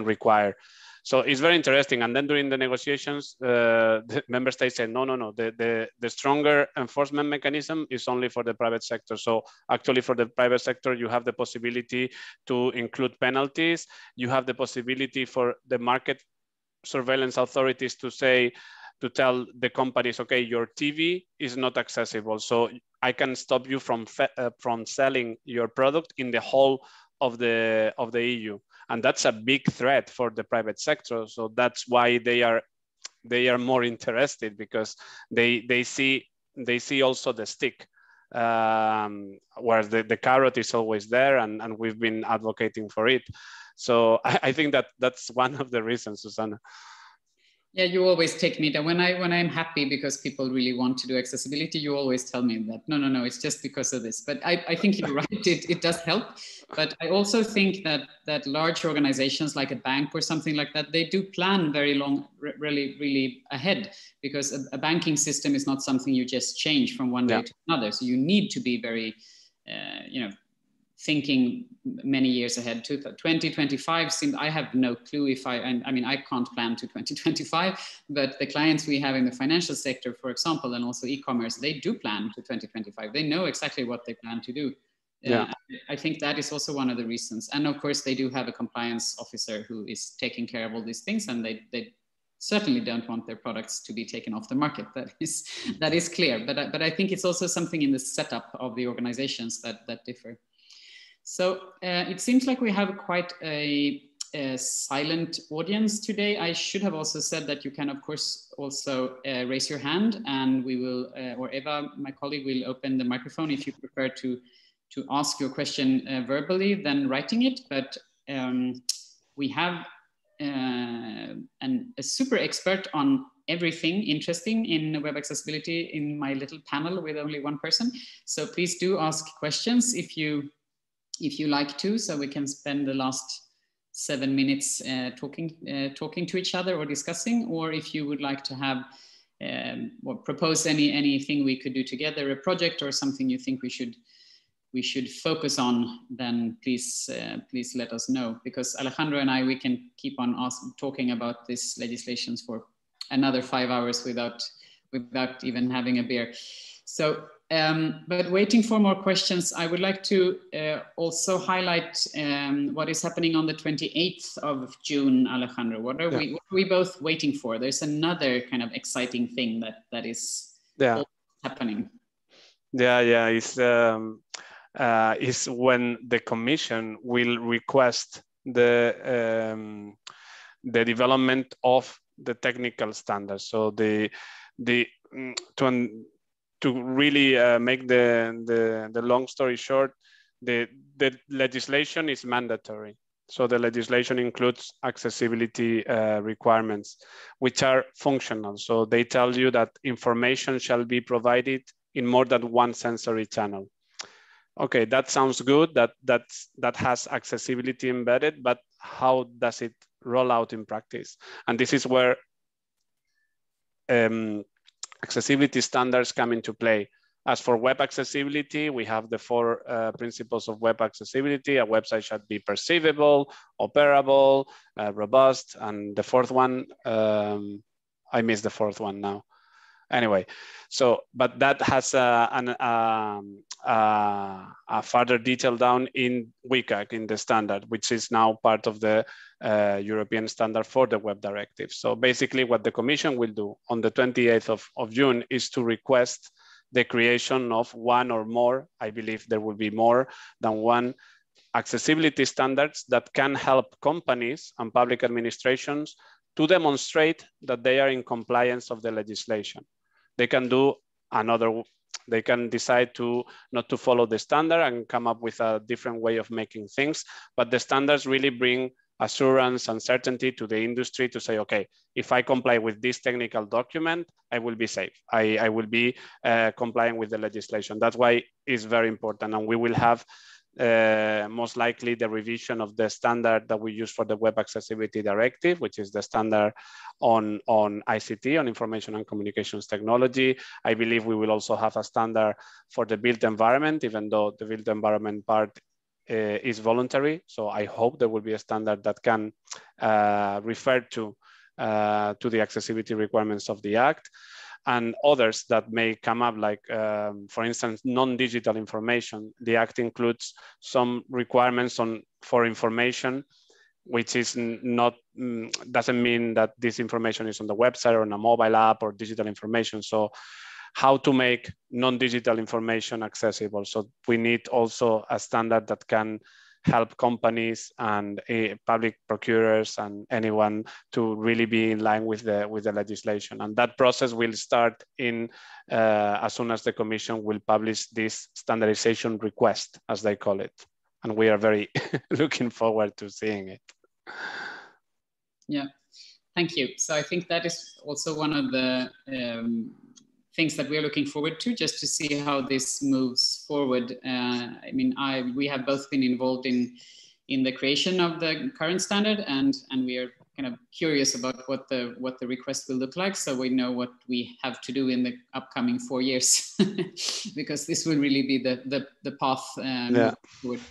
require. So it's very interesting. And then during the negotiations, the member states said, no, the stronger enforcement mechanism is only for the private sector. So actually for the private sector, you have the possibility to include penalties. You have the possibility for the market surveillance authorities to tell the companies, okay, your TV is not accessible, so I can stop you from selling your product in the whole of the EU, and that's a big threat for the private sector. So that's why they are more interested, because they see also the stick, whereas the carrot is always there, and we've been advocating for it. So I think that's one of the reasons, Susanna. Yeah, you always take me down when I'm happy because people really want to do accessibility. You always tell me that no, it's just because of this. But I think you're right. It does help. But I also think that large organizations like a bank or something like that, they do plan very long, really ahead, because a banking system is not something you just change from one day to another. So you need to be very, thinking many years ahead. To 2025 seems, I have no clue if I can't plan to 2025, but the clients we have in the financial sector, for example, and also e-commerce, they do plan to 2025. They know exactly what they plan to do. I think that is also one of the reasons. And of course, they do have a compliance officer who is taking care of all these things, and they certainly don't want their products to be taken off the market. That is clear. But I think it's also something in the setup of the organizations that differ. So it seems like we have quite a silent audience today. I should have also said that you can, of course, also raise your hand, and we will, or Eva, my colleague, will open the microphone if you prefer to ask your question verbally than writing it. But we have a super expert on everything interesting in web accessibility in my little panel with only one person. So please do ask questions if you like to, so we can spend the last 7 minutes talking to each other or discussing, or if you would like to have or propose anything we could do together, a project or something you think we should focus on, then please let us know, because Alejandro and I, we can keep on talking about this legislations for another 5 hours without even having a beer. So but waiting for more questions, I would like to also highlight what is happening on the 28th of June, Alejandro. What are we both waiting for? There's another kind of exciting thing that is happening. Is when the Commission will request the development of the technical standards. So to really make the long story short, the legislation is mandatory. So the legislation includes accessibility requirements, which are functional. So they tell you that information shall be provided in more than one sensory channel. Okay, that sounds good, that has accessibility embedded, but how does it roll out in practice? And this is where accessibility standards come into play. As for web accessibility, we have the 4 principles of web accessibility. A website should be perceivable, operable, robust, and the 4th one, I missed the 4th one now. Anyway, so, but that has a further detail down in WCAG, in the standard, which is now part of the European standard for the web directive. So basically what the Commission will do on the 28th of June is to request the creation of 1 or more, I believe there will be more than 1, accessibility standards that can help companies and public administrations to demonstrate that they are in compliance of the legislation. They can do they can decide to not to follow the standard and come up with a different way of making things, but the standards really bring assurance and certainty to the industry to say, okay, if I comply with this technical document, I will be safe. I will be complying with the legislation. That's why it's very important. And we will have most likely the revision of the standard that we use for the Web Accessibility Directive, which is the standard on ICT, on information and communications technology. I believe we will also have a standard for the built environment, even though the built environment part is voluntary. So I hope there will be a standard that can refer to the accessibility requirements of the Act, and others that may come up, like, for instance, non-digital information. The Act includes some requirements for information, which is not, doesn't mean that this information is on the website or on a mobile app or digital information. So how to make non-digital information accessible. So we need also a standard that can help companies and public procurers and anyone to really be in line with the legislation. And that process will start in as soon as the Commission will publish this standardization request, as they call it. And we are very looking forward to seeing it. Yeah, thank you. So I think that is also one of the things that we are looking forward to, just to see how this moves forward. I mean, we have both been involved in the creation of the current standard, and we are kind of curious about what the request will look like, so we know what we have to do in the upcoming 4 years, because this will really be the path moving forward.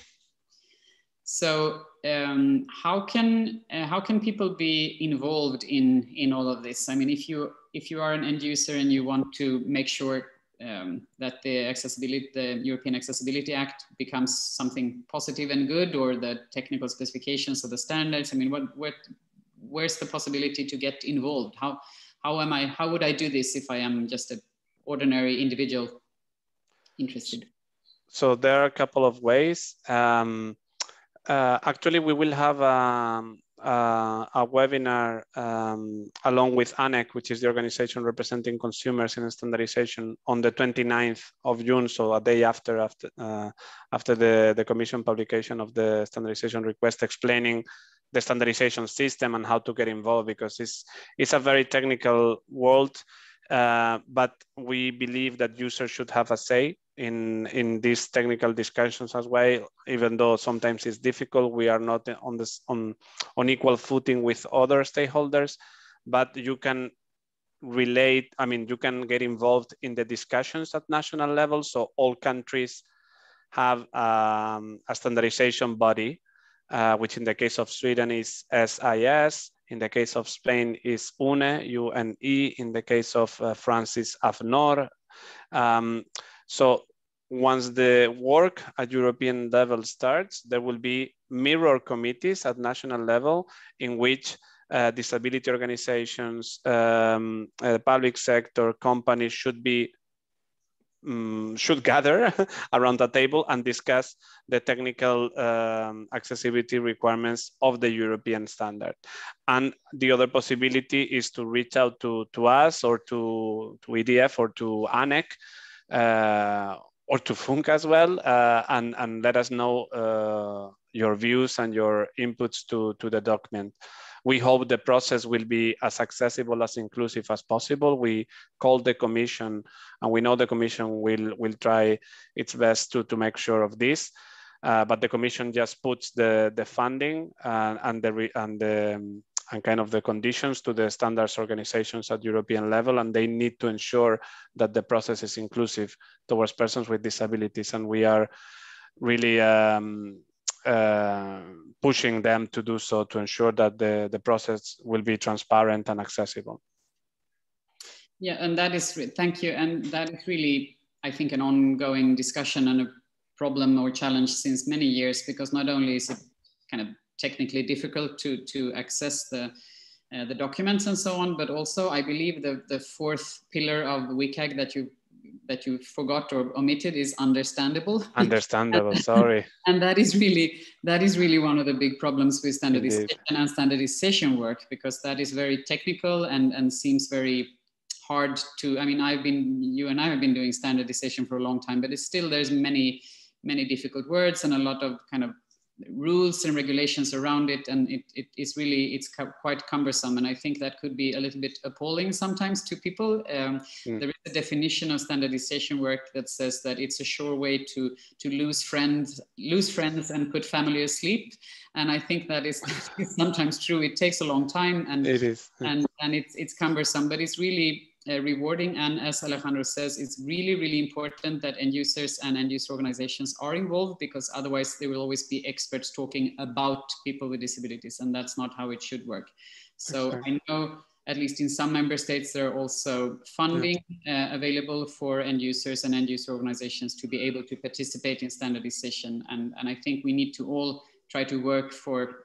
So how can people be involved in all of this? I mean, if you are an end user and you want to make sure that the European Accessibility Act becomes something positive and good, or the technical specifications of the standards, I mean, where's the possibility to get involved? How would I do this if I am just an ordinary individual interested? So there are a couple of ways. Actually, we will have a webinar along with ANEC, which is the organization representing consumers in standardization, on the 29th of June, so a day after the Commission publication of the standardization request, explaining the standardization system and how to get involved, because it's a very technical world, but we believe that users should have a say in these technical discussions as well. Even though sometimes it's difficult, we are not on equal footing with other stakeholders, but you can relate, I mean, you can get involved in the discussions at national level. So all countries have a standardization body, which in the case of Sweden is SIS, in the case of Spain is UNE, UNE, in the case of France is AFNOR. So once the work at European level starts, there will be mirror committees at national level in which disability organizations, public sector, companies should gather around the table and discuss the technical accessibility requirements of the European standard. And the other possibility is to reach out to us, or to EDF, or to ANEC, or to Funka as well, and let us know your views and your inputs to the document. We hope the process will be as accessible, as inclusive as possible. We called the Commission, and we know the Commission will try its best to make sure of this. But the Commission just puts the funding and kind of the conditions to the standards organizations at European level, and they need to ensure that the process is inclusive towards persons with disabilities. And we are really pushing them to do so, to ensure that the process will be transparent and accessible. Yeah, and that is, thank you. And that is really, I think, an ongoing discussion and a problem or challenge since many years, because not only is it kind of technically difficult to access the documents and so on, but also I believe the fourth pillar of the WCAG that you forgot or omitted is understandable. Understandable, sorry. And that is really one of the big problems with standardization and standardization work, because that is very technical and seems very hard to, I mean, you and I have been doing standardization for a long time, but it's still, there's many difficult words and a lot of kind of rules and regulations around it, and it's quite cumbersome, and I think that could be a little bit appalling sometimes to people. There is a definition of standardization work that says that it's a sure way to lose friends and put family asleep, and I think that is sometimes true. It takes a long time, and it is, and it's cumbersome, but it's really rewarding. And as Alejandro says, it's really important that end users and end user organizations are involved, because otherwise there will always be experts talking about people with disabilities, and that's not how it should work. So I know at least in some member states there are also funding available for end users and end user organizations to be able to participate in standardization, and I think we need to all try to work for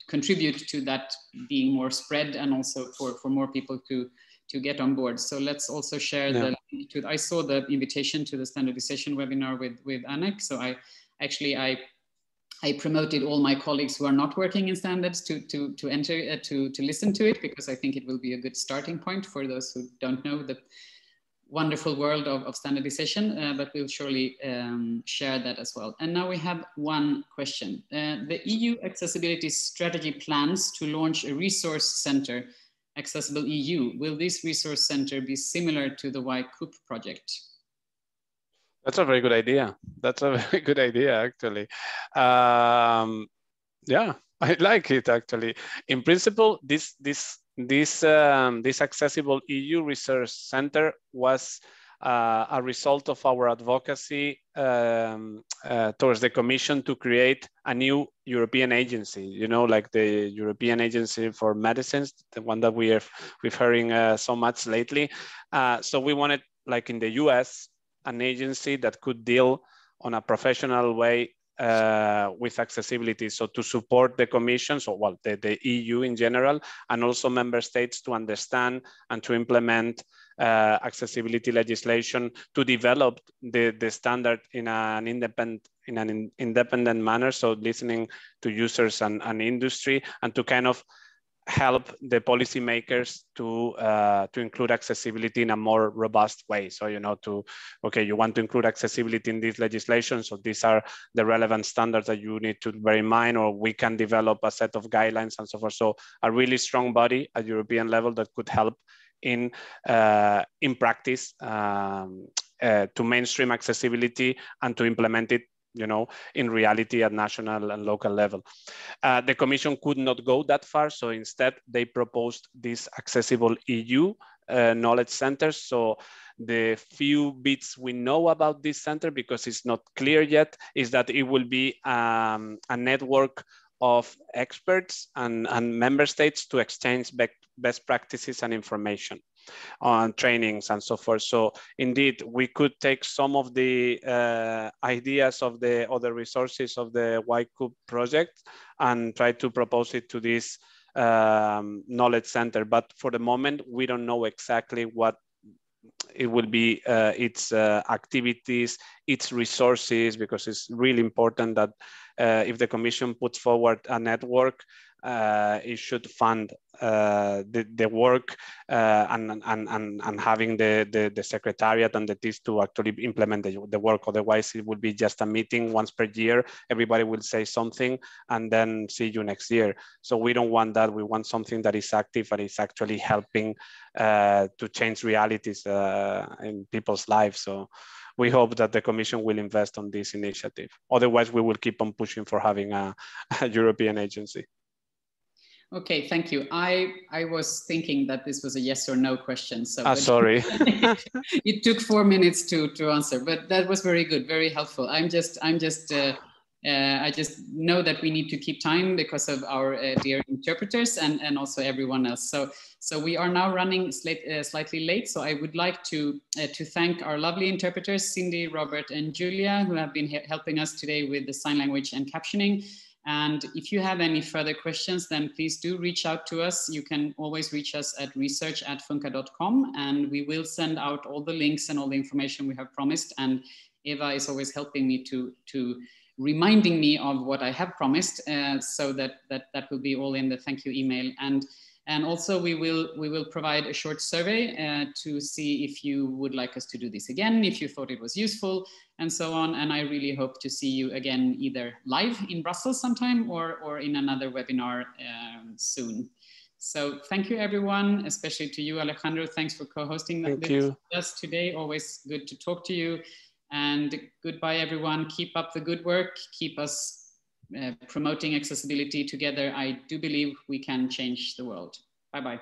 contribute to that being more spread, and also for more people to get on board. So let's also share the link to, I saw the invitation to the standardization webinar with Anek. So I promoted all my colleagues who are not working in standards to enter, to listen to it, because I think it will be a good starting point for those who don't know the wonderful world of standardization, but we'll surely share that as well. And now we have one question. The EU accessibility strategy plans to launch a resource center, Accessible EU. Will this resource center be similar to the YCOOP project? That's a very good idea. That's a very good idea, actually. Yeah, I like it, actually. In principle, this Accessible EU Research Center was a result of our advocacy towards the Commission to create a new European agency, you know, like the European Agency for Medicines, the one that we're hearing so much lately. So we wanted, like in the US, an agency that could deal on a professional way with accessibility, so to support the Commission, so well, the EU in general, and also member states to understand and to implement accessibility legislation, to develop the standard in an independent manner, so listening to users and industry, and to kind of help the policymakers to include accessibility in a more robust way. So, you know, okay, you want to include accessibility in this legislation, so these are the relevant standards that you need to bear in mind, or we can develop a set of guidelines and so forth. So a really strong body at European level that could help in practice to mainstream accessibility and to implement it, you know, in reality at national and local level. The Commission could not go that far, so instead they proposed this Accessible EU knowledge center. So the few bits we know about this center, because it's not clear yet, is that it will be a network of experts and member states to exchange best practices and information on trainings and so forth. So indeed, we could take some of the ideas of the other resources of the YCOOP project and try to propose it to this knowledge center. But for the moment, we don't know exactly what it will be, its activities, its resources, because it's really important that if the Commission puts forward a network, it should fund the work and having the secretariat and the teams to actually implement the work. Otherwise, it would be just a meeting once per year. Everybody will say something and then see you next year. So we don't want that. We want something that is active and is actually helping to change realities in people's lives. So we hope that the Commission will invest on this initiative. Otherwise, we will keep on pushing for having a European agency. Okay, thank you. I was thinking that this was a yes or no question. So sorry. It took 4 minutes to answer, but that was very good, very helpful. I just know that we need to keep time because of our dear interpreters and also everyone else. So we are now running slightly late. So I would like to thank our lovely interpreters, Cindy, Robert, and Julia, who have been helping us today with the sign language and captioning. And if you have any further questions, then please do reach out to us. You can always reach us at research@funka.com, and we will send out all the links and all the information we have promised. And Eva is always helping me to reminding me of what I have promised, so that will be all in the thank you email. And also we will provide a short survey to see if you would like us to do this again, if you thought it was useful, and so on. And I really hope to see you again, either live in Brussels sometime or in another webinar soon. So thank you, everyone, especially to you, Alejandro. Thanks for co-hosting this with us today. Always good to talk to you. And goodbye, everyone. Keep up the good work. Keep us promoting accessibility together. I do believe we can change the world. Bye-bye.